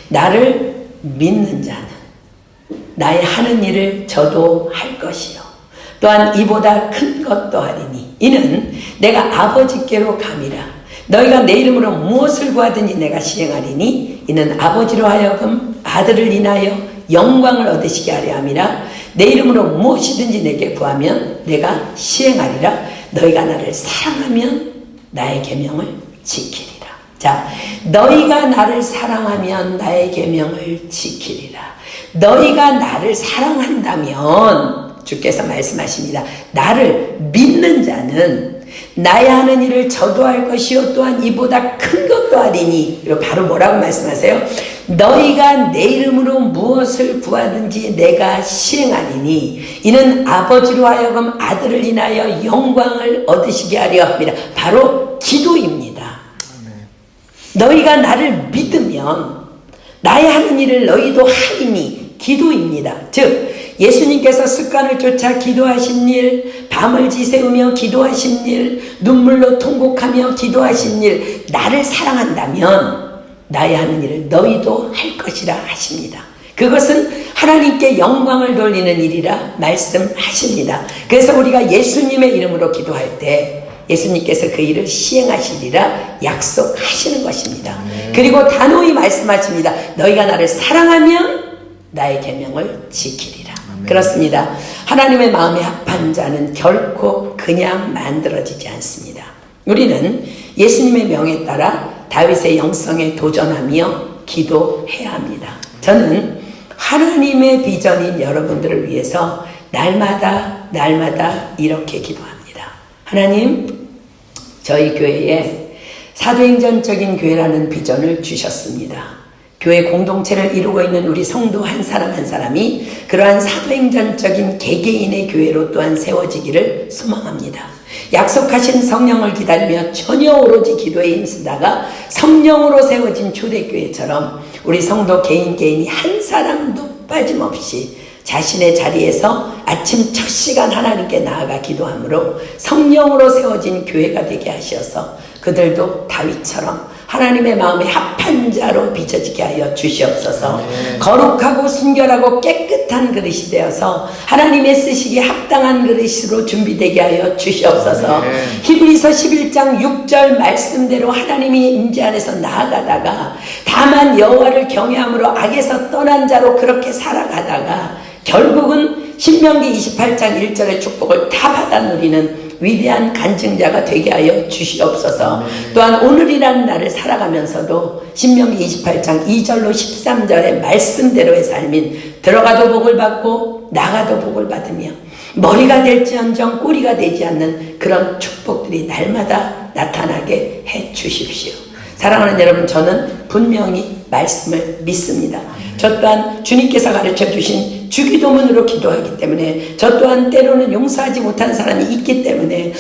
나를 믿는 자는 나의 하는 일을 저도 할 것이요 또한 이보다 큰 것도 하리니 이는 내가 아버지께로 감이라. 너희가 내 이름으로 무엇을 구하든지 내가 시행하리니 이는 아버지로 하여금 아들을 인하여 영광을 얻으시게 하려 함이라. 내 이름으로 무엇이든지 내게 구하면 내가 시행하리라. 너희가 나를 사랑하면 나의 계명을 지키리라. 자, 너희가 나를 사랑하면 나의 계명을 지키리라. 너희가 나를 사랑한다면 주께서 말씀하십니다. 나를 믿는 자는 나의 하는 일을 저도 할 것이요 또한 이보다 큰 것도 하리니. 그리고 바로 뭐라고 말씀하세요? 너희가 내 이름으로 무엇을 구하든지 내가 시행하리니 이는 아버지로 하여금 아들을 인하여 영광을 얻으시게 하려 합니다. 바로 기도입니다. 너희가 나를 믿으면 나의 하는 일을 너희도 하리니 기도입니다. 즉 예수님께서 습관을 쫓아 기도하신 일, 밤을 지새우며 기도하신 일, 눈물로 통곡하며 기도하신 일, 나를 사랑한다면 나의 하는 일을 너희도 할 것이라 하십니다. 그것은 하나님께 영광을 돌리는 일이라 말씀하십니다. 그래서 우리가 예수님의 이름으로 기도할 때 예수님께서 그 일을 시행하시리라 약속하시는 것입니다. 그리고 단호히 말씀하십니다. 너희가 나를 사랑하면 나의 계명을 지키리라. 그렇습니다. 하나님의 마음에 합한 자는 결코 그냥 만들어지지 않습니다. 우리는 예수님의 명에 따라 다윗의 영성에 도전하며 기도해야 합니다. 저는 하나님의 비전인 여러분들을 위해서 날마다 이렇게 기도합니다. 하나님, 저희 교회에 사도행전적인 교회라는 비전을 주셨습니다. 교회 공동체를 이루고 있는 우리 성도 한 사람 한 사람이 그러한 사도행전적인 개개인의 교회로 또한 세워지기를 소망합니다. 약속하신 성령을 기다리며 전혀 오로지 기도에 힘쓰다가 성령으로 세워진 초대교회처럼 우리 성도 개인이 한 사람도 빠짐없이 자신의 자리에서 아침 첫 시간 하나님께 나아가 기도함으로 성령으로 세워진 교회가 되게 하셔서 그들도 다윗처럼 하나님의 마음에 합한 자로 빚어지게 하여 주시옵소서. 거룩하고 순결하고 깨끗한 그릇이 되어서 하나님의 쓰시기에 합당한 그릇으로 준비되게 하여 주시옵소서. 히브리서 11장 6절 말씀대로 하나님이 임재 안에서 나아가다가 다만 여호와를 경외함으로 악에서 떠난 자로 그렇게 살아가다가 결국은 신명기 28장 1절의 축복을 다 받아 누리는 위대한 간증자가 되게 하여 주시옵소서. 또한 오늘이라는 날을 살아가면서도 신명기 28장 2절로 13절의 말씀대로의 삶인 들어가도 복을 받고 나가도 복을 받으며 머리가 될지언정 꼬리가 되지 않는 그런 축복들이 날마다 나타나게 해 주십시오. 사랑하는 여러분, 저는 분명히 말씀을 믿습니다. 저 또한 주님께서 가르쳐 주신 주기도문으로 기도하기 때문에 저 또한 때로는 용서하지 못한 사람이 있기 때문에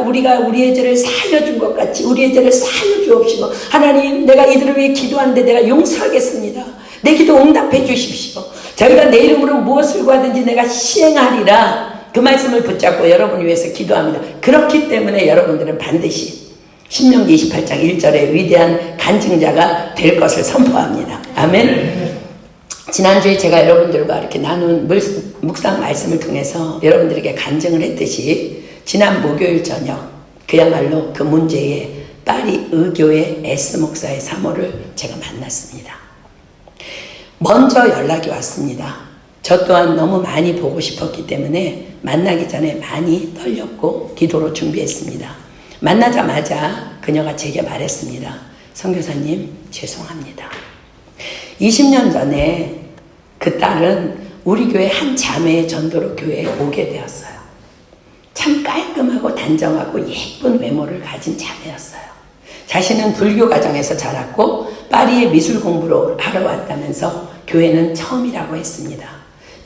우리가 우리의 죄를 사하여 준 것 같이 우리의 죄를 사하여 주옵시고 하나님, 내가 이들을 위해 기도하는데 내가 용서하겠습니다. 내 기도 응답해 주십시오. 저희가 내 이름으로 무엇을 구하든지 내가 시행하리라. 그 말씀을 붙잡고 여러분을 위해서 기도합니다. 그렇기 때문에 여러분들은 반드시 신명기 28장 1절에 위대한 간증자가 될 것을 선포합니다. 아멘. 지난주에 제가 여러분들과 이렇게 나눈 묵상 말씀을 통해서 여러분들에게 간증을 했듯이 지난 목요일 저녁 그야말로 그 문제에 파리 의교의 에스 목사의 사모를 제가 만났습니다. 먼저 연락이 왔습니다. 저 또한 너무 많이 보고 싶었기 때문에 만나기 전에 많이 떨렸고 기도로 준비했습니다. 만나자마자 그녀가 제게 말했습니다. 선교사님 죄송합니다. 20년 전에 그 딸은 우리 교회 한 자매의 전도로 교회에 오게 되었어요. 참 깔끔하고 단정하고 예쁜 외모를 가진 자매였어요. 자신은 불교 가정에서 자랐고 파리에 미술 공부를 하러 왔다면서 교회는 처음이라고 했습니다.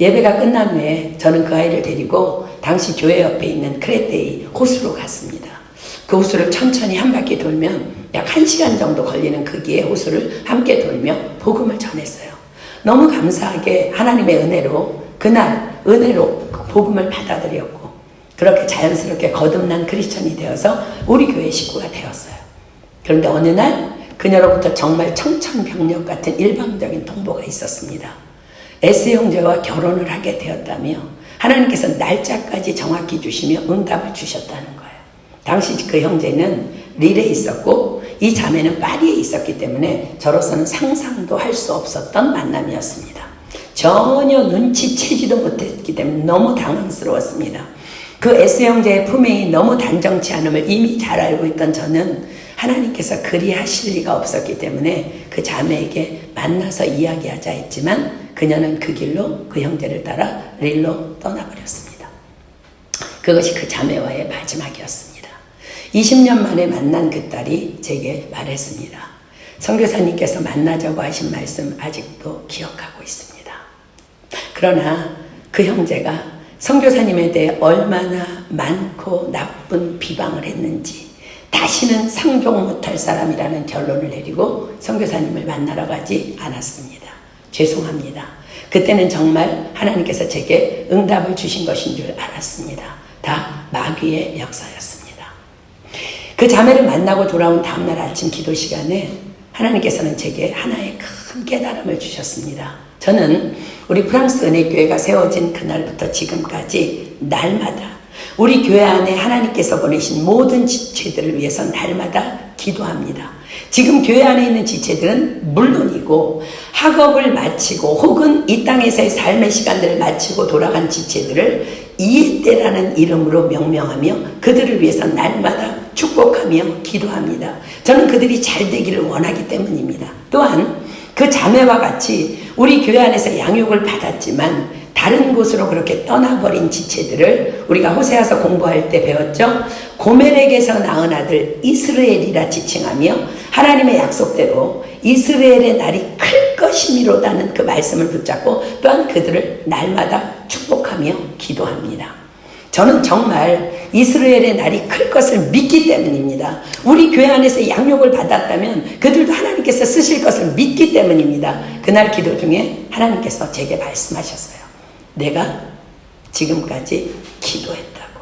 예배가 끝난 후에 저는 그 아이를 데리고 당시 교회 옆에 있는 크레테이 호수로 갔습니다. 그 호수를 천천히 한 바퀴 돌면 약 1시간 정도 걸리는 크기의 호수를 함께 돌며 복음을 전했어요. 너무 감사하게 하나님의 은혜로 그날 은혜로 복음을 받아들였고 그렇게 자연스럽게 거듭난 크리스천이 되어서 우리 교회 식구가 되었어요. 그런데 어느 날 그녀로부터 정말 청천벽력 같은 일방적인 통보가 있었습니다. 에스 형제와 결혼을 하게 되었다며 하나님께서 날짜까지 정확히 주시며 응답을 주셨다는 거예요. 당시 그 형제는 릴에 있었고 이 자매는 파리에 있었기 때문에 저로서는 상상도 할 수 없었던 만남이었습니다. 전혀 눈치채지도 못했기 때문에 너무 당황스러웠습니다. 그 에스 형제의 품행이 너무 단정치 않음을 이미 잘 알고 있던 저는 하나님께서 그리 하실 리가 없었기 때문에 그 자매에게 만나서 이야기하자 했지만 그녀는 그 길로 그 형제를 따라 릴로 떠나버렸습니다. 그것이 그 자매와의 마지막이었습니다. 20년 만에 만난 그 딸이 제게 말했습니다. 선교사님께서 만나자고 하신 말씀 아직도 기억하고 있습니다. 그러나 그 형제가 선교사님에 대해 얼마나 많고 나쁜 비방을 했는지 다시는 상종 못할 사람이라는 결론을 내리고 선교사님을 만나러 가지 않았습니다. 죄송합니다. 그때는 정말 하나님께서 제게 응답을 주신 것인 줄 알았습니다. 다 마귀의 역사였습니다. 그 자매를 만나고 돌아온 다음날 아침 기도 시간에 하나님께서는 제게 하나의 큰 깨달음을 주셨습니다. 저는 우리 프랑스 은혜교회가 세워진 그날부터 지금까지 날마다 우리 교회 안에 하나님께서 보내신 모든 지체들을 위해서 날마다 기도합니다. 지금 교회 안에 있는 지체들은 물론이고 학업을 마치고 혹은 이 땅에서의 삶의 시간들을 마치고 돌아간 지체들을 이해때라는 이름으로 명명하며 그들을 위해서 날마다 축복하며 기도합니다. 저는 그들이 잘 되기를 원하기 때문입니다. 또한 그 자매와 같이 우리 교회 안에서 양육을 받았지만 다른 곳으로 그렇게 떠나버린 지체들을 우리가 호세아서 공부할 때 배웠죠. 고멜에게서 낳은 아들 이스라엘이라 지칭하며 하나님의 약속대로 이스라엘의 날이 클 것이미로다는 그 말씀을 붙잡고 또한 그들을 날마다 축복하며 기도합니다. 저는 정말 이스라엘의 날이 클 것을 믿기 때문입니다. 우리 교회 안에서 양육을 받았다면 그들도 하나님께서 쓰실 것을 믿기 때문입니다. 그날 기도 중에 하나님께서 제게 말씀하셨어요. 내가 지금까지 기도했다고.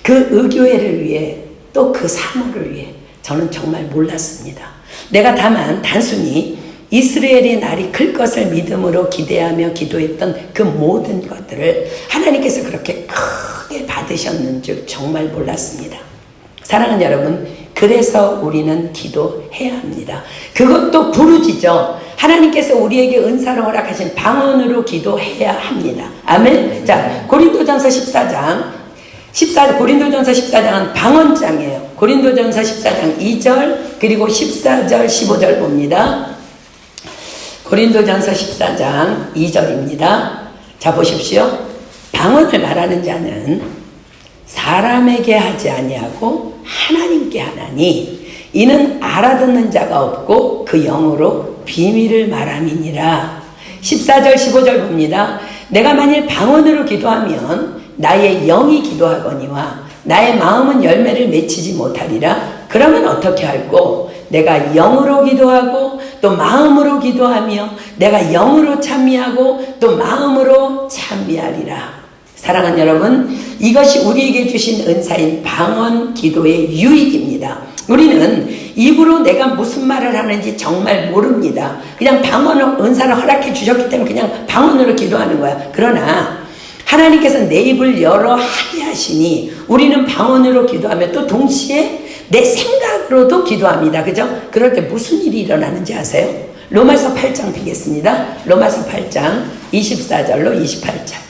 그 의교회를 위해 또 그 사모를 위해 저는 정말 몰랐습니다. 내가 다만 단순히 이스라엘의 날이 클 것을 믿음으로 기대하며 기도했던 그 모든 것들을 하나님께서 그렇게 크게 받으셨는 줄 정말 몰랐습니다. 사랑하는 여러분, 그래서 우리는 기도해야 합니다. 그것도 부르짖어 하나님께서 우리에게 은사로 허락하신 방언으로 기도해야 합니다. 아멘. 자, 고린도전서 14장 고린도전서 14장은 방언장이에요. 고린도전서 14장 2절 그리고 14절 15절 봅니다. 고린도전서 14장 2절입니다. 자, 보십시오. 방언을 말하는 자는 사람에게 하지 아니하고 하나님께 하나니 이는 알아듣는 자가 없고 그 영으로 비밀을 말함이니라. 14절 15절 봅니다. 내가 만일 방언으로 기도하면 나의 영이 기도하거니와 나의 마음은 열매를 맺히지 못하리라. 그러면 어떻게 할꼬? 내가 영으로 기도하고 또 마음으로 기도하며 내가 영으로 찬미하고 또 마음으로 찬미하리라. 사랑하는 여러분, 이것이 우리에게 주신 은사인 방언 기도의 유익입니다. 우리는 입으로 내가 무슨 말을 하는지 정말 모릅니다. 그냥 방언 은사를 허락해 주셨기 때문에 그냥 방언으로 기도하는 거야. 그러나 하나님께서 내 입을 열어 하게 하시니 우리는 방언으로 기도하며 또 동시에 내 생각으로도 기도합니다. 그죠? 그럴 때 무슨 일이 일어나는지 아세요? 로마서 8장 피겠습니다. 로마서 8장 24절로 28절.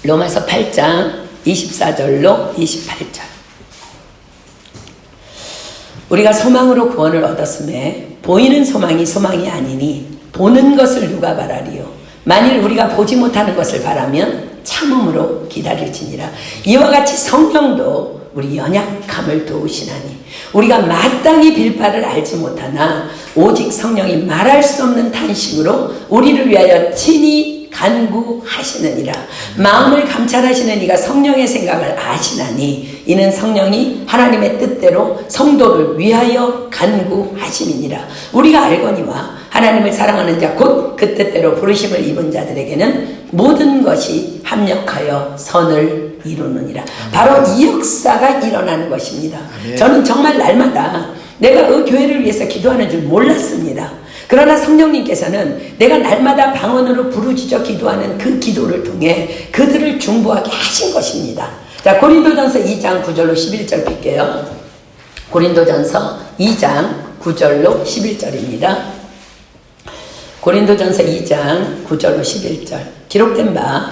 로마서 8장 24절로 28절. 우리가 소망으로 구원을 얻었음에 보이는 소망이 소망이 아니니 보는 것을 누가 바라리요. 만일 우리가 보지 못하는 것을 바라면 참음으로 기다릴지니라. 이와 같이 성령도 우리 연약함을 도우시나니 우리가 마땅히 빌 바를 알지 못하나 오직 성령이 말할 수 없는 탄식으로 우리를 위하여 친히 간구하시느니라. 마음을 감찰하시는 이가 성령의 생각을 아시나니 이는 성령이 하나님의 뜻대로 성도를 위하여 간구하심이니라. 우리가 알거니와 하나님을 사랑하는 자 곧 그 뜻대로 부르심을 입은 자들에게는 모든 것이 합력하여 선을 이루느니라. 바로 이 역사가 일어나는 것입니다. 저는 정말 날마다 내가 그 교회를 위해서 기도하는 줄 몰랐습니다. 그러나 성령님께서는 내가 날마다 방언으로 부르짖어 기도하는 그 기도를 통해 그들을 중보하게 하신 것입니다. 자, 고린도전서 2장 9절로 11절 빌게요. 고린도전서 2장 9절로 11절입니다. 고린도전서 2장 9절로 11절. 기록된 바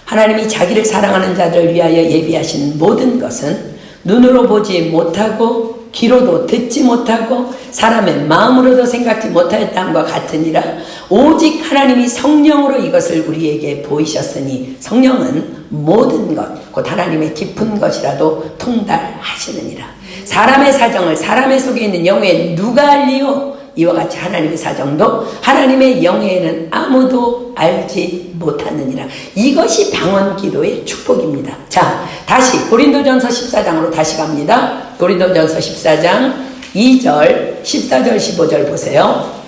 하나님이 자기를 사랑하는 자들 위하여 예비하신 모든 것은 눈으로 보지 못하고 귀로도 듣지 못하고 사람의 마음으로도 생각지 못하였다함과 같으니라. 오직 하나님이 성령으로 이것을 우리에게 보이셨으니 성령은 모든 것 곧 하나님의 깊은 것이라도 통달하시느니라. 사람의 사정을 사람의 속에 있는 영에 누가 알리요? 이와 같이 하나님의 사정도 하나님의 영에는 아무도 알지 못하느니라. 이것이 방언 기도의 축복입니다. 자, 다시 고린도전서 14장으로 다시 갑니다. 고린도전서 14장 2절, 14절, 15절 보세요.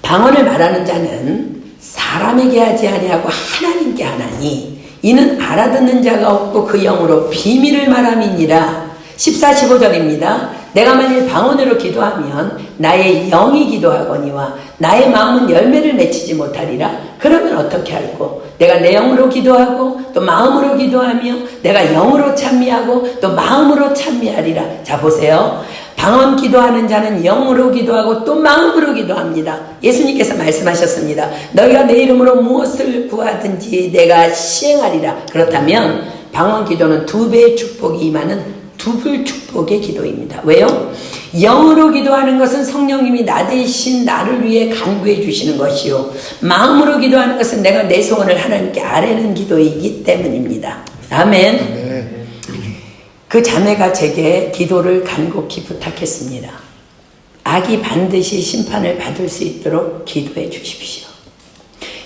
방언을 말하는 자는 사람에게 하지 아니하고 하나님께 하나니 이는 알아듣는 자가 없고 그 영으로 비밀을 말함이니라. 14, 15절입니다. 내가 만일 방언으로 기도하면 나의 영이 기도하거니와 나의 마음은 열매를 맺히지 못하리라. 그러면 어떻게 할꼬? 내가 내 영으로 기도하고 또 마음으로 기도하며 내가 영으로 찬미하고 또 마음으로 찬미하리라. 자, 보세요. 방언 기도하는 자는 영으로 기도하고 또 마음으로 기도합니다. 예수님께서 말씀하셨습니다. 너희가 내 이름으로 무엇을 구하든지 내가 시행하리라. 그렇다면 방언 기도는 2배의 축복이 임하는 두불 축복의 기도입니다. 왜요? 영으로 기도하는 것은 성령님이 나 대신 나를 위해 간구해 주시는 것이요, 마음으로 기도하는 것은 내가 내 소원을 하나님께 아뢰는 기도이기 때문입니다. 아멘. 그 자매가 제게 기도를 간곡히 부탁했습니다. 악이 반드시 심판을 받을 수 있도록 기도해 주십시오.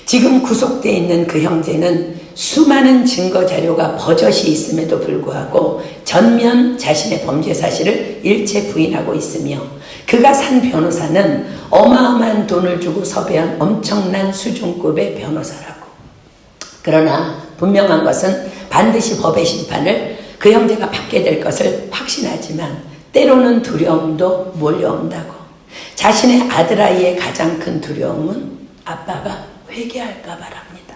지금 구속되어 있는 그 형제는 수많은 증거 자료가 버젓이 있음에도 불구하고 전면 자신의 범죄 사실을 일체 부인하고 있으며 그가 산 변호사는 어마어마한 돈을 주고 섭외한 엄청난 수준급의 변호사라고. 그러나 분명한 것은 반드시 법의 심판을 그 형제가 받게 될 것을 확신하지만 때로는 두려움도 몰려온다고. 자신의 아들아이의 가장 큰 두려움은 아빠가 회개할까 바랍니다.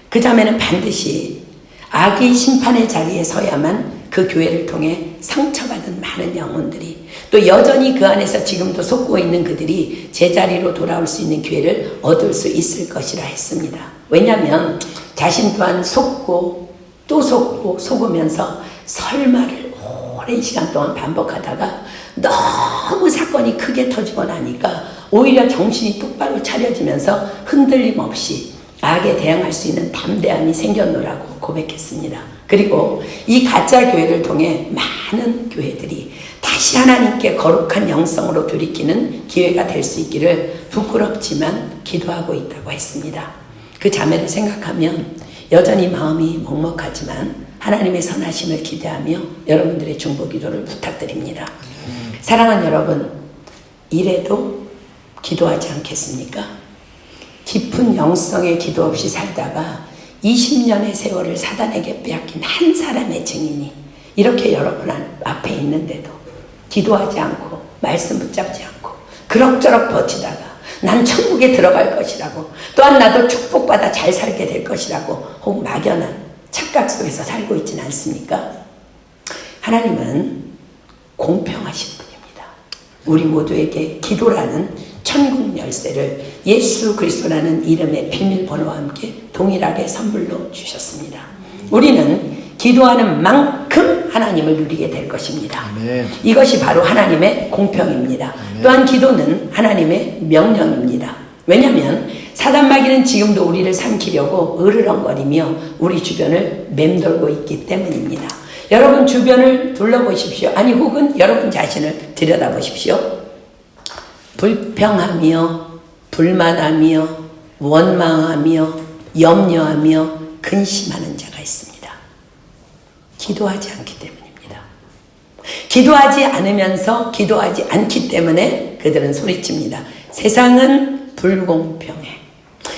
그 자매는 반드시 악의 심판의 자리에 서야만 그 교회를 통해 상처받은 많은 영혼들이 또 여전히 그 안에서 지금도 속고 있는 그들이 제자리로 돌아올 수 있는 기회를 얻을 수 있을 것이라 했습니다. 왜냐하면 자신 또한 속고 또 속고 속으면서 설마를 오랜 시간 동안 반복하다가 너무 사건이 크게 터지고 나니까 오히려 정신이 똑바로 차려지면서 흔들림 없이 악에 대항할 수 있는 담대함이 생겼노라고 고백했습니다. 그리고 이 가짜 교회를 통해 많은 교회들이 다시 하나님께 거룩한 영성으로 돌이키는 기회가 될 수 있기를 부끄럽지만 기도하고 있다고 했습니다. 그 자매를 생각하면 여전히 마음이 먹먹하지만 하나님의 선하심을 기대하며 여러분들의 중보 기도를 부탁드립니다. 사랑하는 여러분, 이래도 기도하지 않겠습니까? 깊은 영성의 기도 없이 살다가 20년의 세월을 사단에게 빼앗긴 한 사람의 증인이 이렇게 여러분 앞에 있는데도 기도하지 않고 말씀 붙잡지 않고 그럭저럭 버티다가 난 천국에 들어갈 것이라고, 또한 나도 축복받아 잘 살게 될 것이라고 혹 막연한 착각 속에서 살고 있지는 않습니까? 하나님은 공평하신 분입니다. 우리 모두에게 기도라는 천국 열쇠를 예수 그리스도라는 이름의 비밀번호와 함께 동일하게 선물로 주셨습니다. 우리는 기도하는 만큼 하나님을 누리게 될 것입니다. 아멘. 이것이 바로 하나님의 공평입니다. 아멘. 또한 기도는 하나님의 명령입니다. 왜냐하면 사단 마귀는 지금도 우리를 삼키려고 으르렁거리며 우리 주변을 맴돌고 있기 때문입니다. 여러분 주변을 둘러보십시오. 아니 혹은 여러분 자신을 들여다보십시오. 불평하며 불만하며 원망하며 염려하며 근심하는 자가 있습니다. 기도하지 않기 때문입니다. 기도하지 않으면서 기도하지 않기 때문에 그들은 소리칩니다. 세상은 불공평해.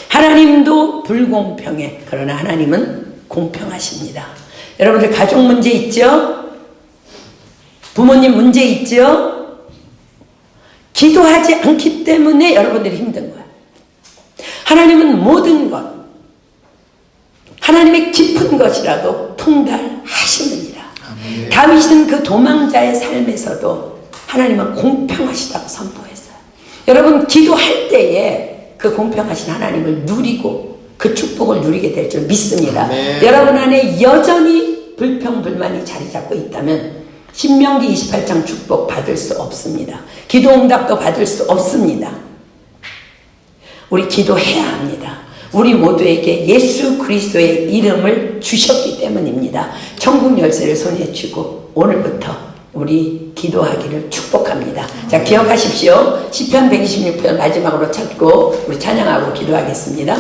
하나님도 불공평해. 그러나 하나님은 공평하십니다. 여러분들 가족 문제 있죠? 부모님 문제 있죠? 기도하지 않기 때문에 여러분들이 힘든 거야. 하나님은 모든 것, 하나님의 깊은 것이라도 통달하시느니라. 아멘. 다윗은 그 도망자의 삶에서도 하나님은 공평하시다고 선포했어요. 여러분 기도할 때에 그 공평하신 하나님을 누리고 그 축복을 누리게 될 줄 믿습니다. 아멘. 여러분 안에 여전히 불평불만이 자리 잡고 있다면 신명기 28장 축복 받을 수 없습니다. 기도 응답도 받을 수 없습니다. 우리 기도해야 합니다. 우리 모두에게 예수 그리스도의 이름을 주셨기 때문입니다. 천국 열쇠를 손에 쥐고 오늘부터 우리 기도하기를 축복합니다. 자, 기억하십시오. 시편 126편 마지막으로 찾고 우리 찬양하고 기도하겠습니다.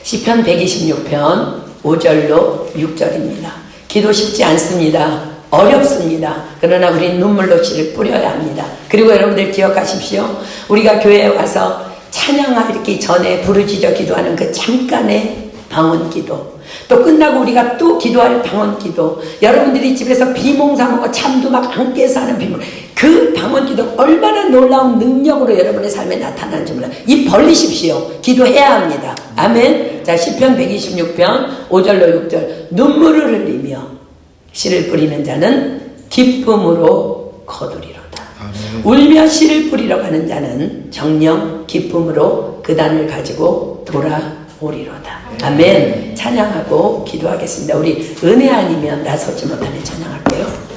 시편 126편 5절로 6절입니다. 기도 쉽지 않습니다. 어렵습니다. 그러나 우리 눈물로 씨를 뿌려야 합니다. 그리고 여러분들 기억하십시오. 우리가 교회에 와서 찬양하기 전에 부르짖어 기도하는 그 잠깐의 방언기도, 또 끝나고 우리가 또 기도할 방언기도, 여러분들이 집에서 비몽사몽하고 잠도 막 안 깨서 하는 비몽, 그 방언기도 얼마나 놀라운 능력으로 여러분의 삶에 나타나는지 몰라요. 입 벌리십시오. 기도해야 합니다. 아멘. 자, 시편 126편 5절로 6절. 눈물을 흘리며 씨를 뿌리는 자는 기쁨으로 거두리로다. 아멘. 울며 씨를 뿌리러 가는 자는 정령 기쁨으로 그 단을 가지고 돌아오리로다. 아멘. 찬양하고 기도하겠습니다. 우리 은혜 아니면 나서지 못하는 찬양할게요.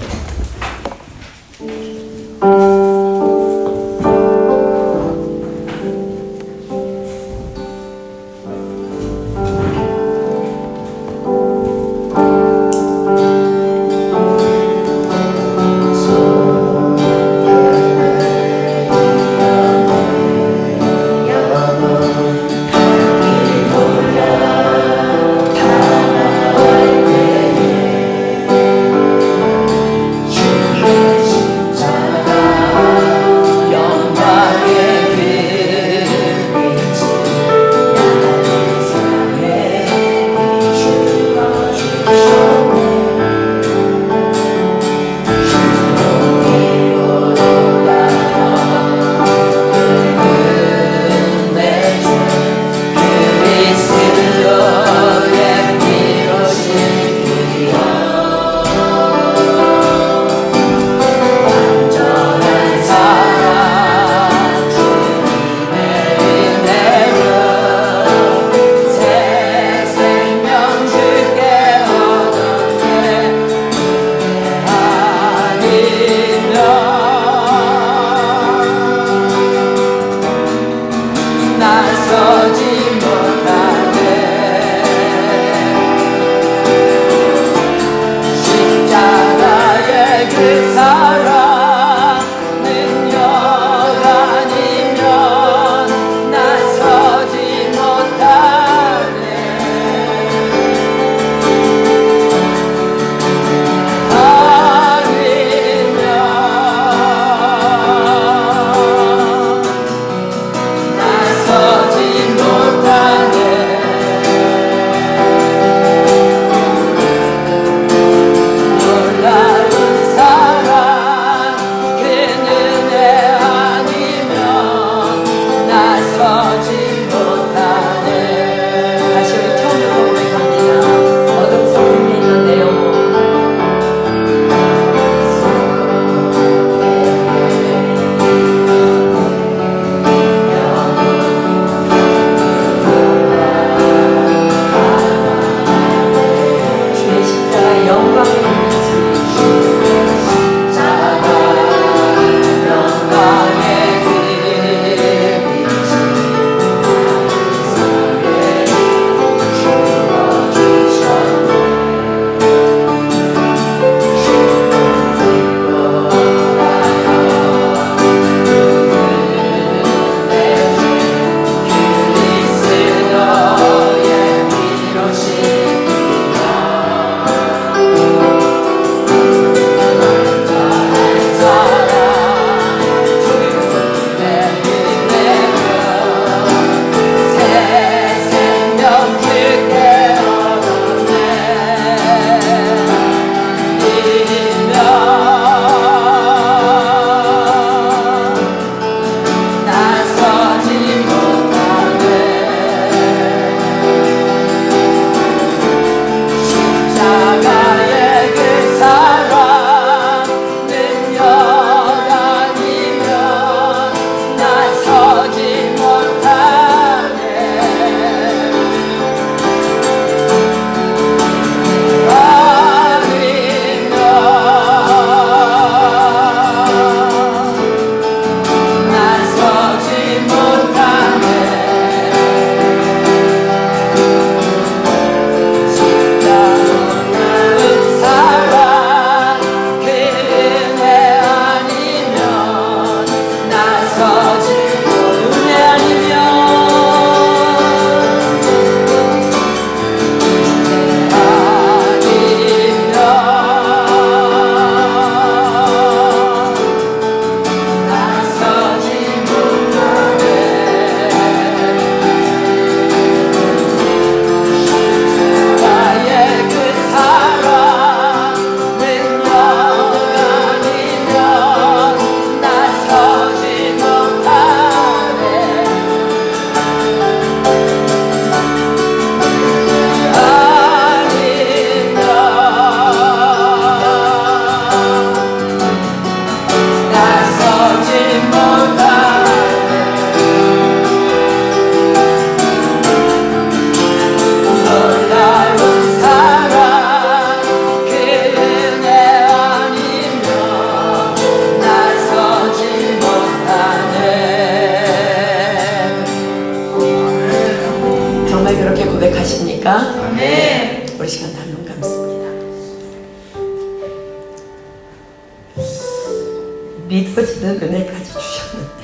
이루어지는 은혜까지 주셨는데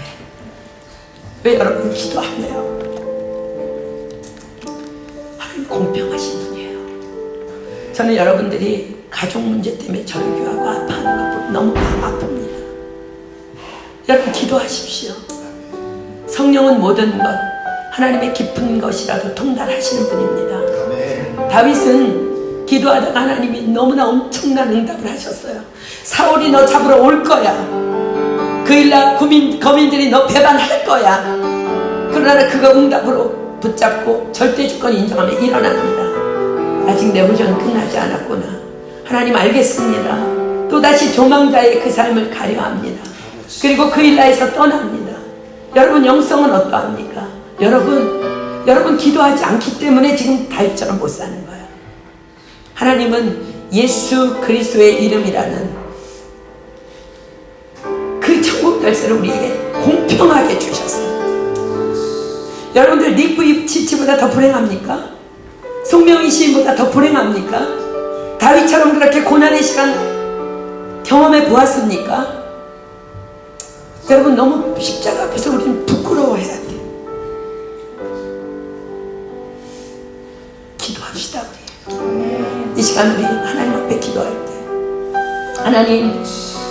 왜 여러분 기도 안 해요? 하나님 공평하신 분이에요. 저는 여러분들이 가족 문제 때문에 절규하고 아파하는 것 보면 너무 마음 아픕니다. 여러분 기도하십시오. 성령은 모든 것, 하나님의 깊은 것이라도 통달하시는 분입니다. 다윗은 기도하다가 하나님이 너무나 엄청난 응답을 하셨어요. 사울이 너 잡으러 올 거야. 그 일날 거민들이 너 배반할 거야. 그러나 그거 응답으로 붙잡고 절대 주권 인정하면 일어납니다. 아직 내 후전은 끝나지 않았구나. 하나님 알겠습니다. 또다시 조망자의 그 삶을 가려합니다. 그리고 그 일라에서 떠납니다. 여러분 영성은 어떠합니까? 여러분 기도하지 않기 때문에 지금 다윗처럼 못 사는 거예요. 하나님은 예수 그리스도의 이름이라는 그 천국 열쇠를 우리에게 공평하게 주셨어요. 여러분들 닉 부이치치보다 더 불행합니까? 송명희 시인보다 더 불행합니까? 다윗처럼 그렇게 고난의 시간 경험해 보았습니까? 여러분 너무 십자가 앞에서 우리는 부끄러워해야 돼. 기도합시다 우리. 이 시간 우리 하나님 앞에 기도할 때 하나님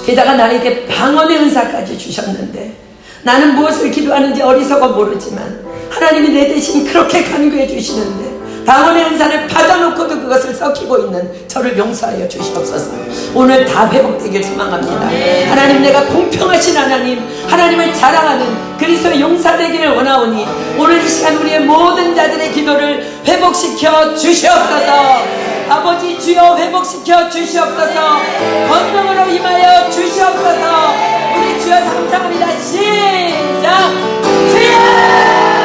게다가 나에게 방언의 은사까지 주셨는데 나는 무엇을 기도하는지 어리석어 모르지만 하나님이 내 대신 그렇게 간구해 주시는데 방언의 은사를 받아놓고도 그것을 썩히고 있는 저를 용서하여 주시옵소서. 오늘 다 회복되길 소망합니다. 하나님 내가 공평하신 하나님을 자랑하는 그리스도의 용사되기를 원하오니 오늘 이 시간 우리의 모든 자들의 기도를 회복시켜 주시옵소서. 아버지 주여 회복시켜 주시옵소서. 권능으로 임하여 주시옵소서. 우리 주여 상상합니다. 시작. 주여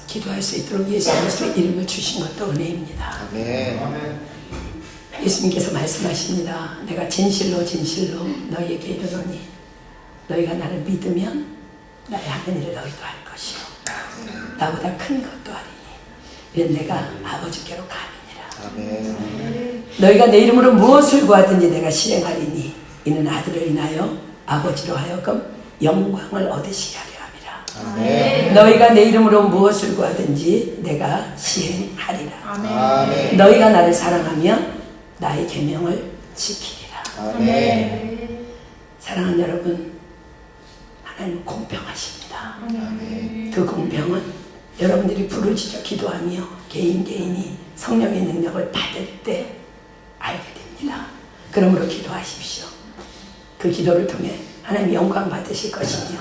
기도할 수 있도록 예수 그리스도의 이름을 주신 것도 은혜입니다. 아멘. 예수님께서 말씀하십니다. 내가 진실로 진실로 너희에게 이르노니 너희가 나를 믿으면 나의 하는 일을 너희도 할 것이요 나보다 큰 것도 하리니 이는 내가 아버지께로 가느니라. 아멘. 너희가 내 이름으로 무엇을 구하든지 내가 실행하리니 이는 아들을 인하여 아버지로 하여금 영광을 얻으시게 하려 함이라. 아멘. 너희가 내 이름으로 무엇을 구하든지 내가 시행하리라. 아멘. 너희가 나를 사랑하면 나의 계명을 지키리라. 아멘. 사랑하는 여러분, 하나님은 공평하십니다. 것입니다. 그 공평은 여러분들이 부르짖어 기도하며 개인이 성령의 능력을 받을 때 알게 됩니다. 그러므로 기도하십시오. 그 기도를 통해 하나님 영광 받으실 것이며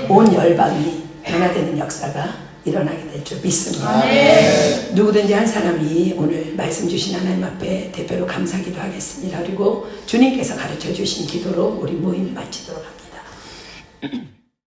온 열방이 변화되는 역사가 일어나게 될 줄 믿습니다. 누구든지 한 사람이 오늘 말씀 주신 하나님 앞에 대표로 감사기도 하겠습니다. 그리고 주님께서 가르쳐 주신 기도로 우리 모임 마치도록 합니다.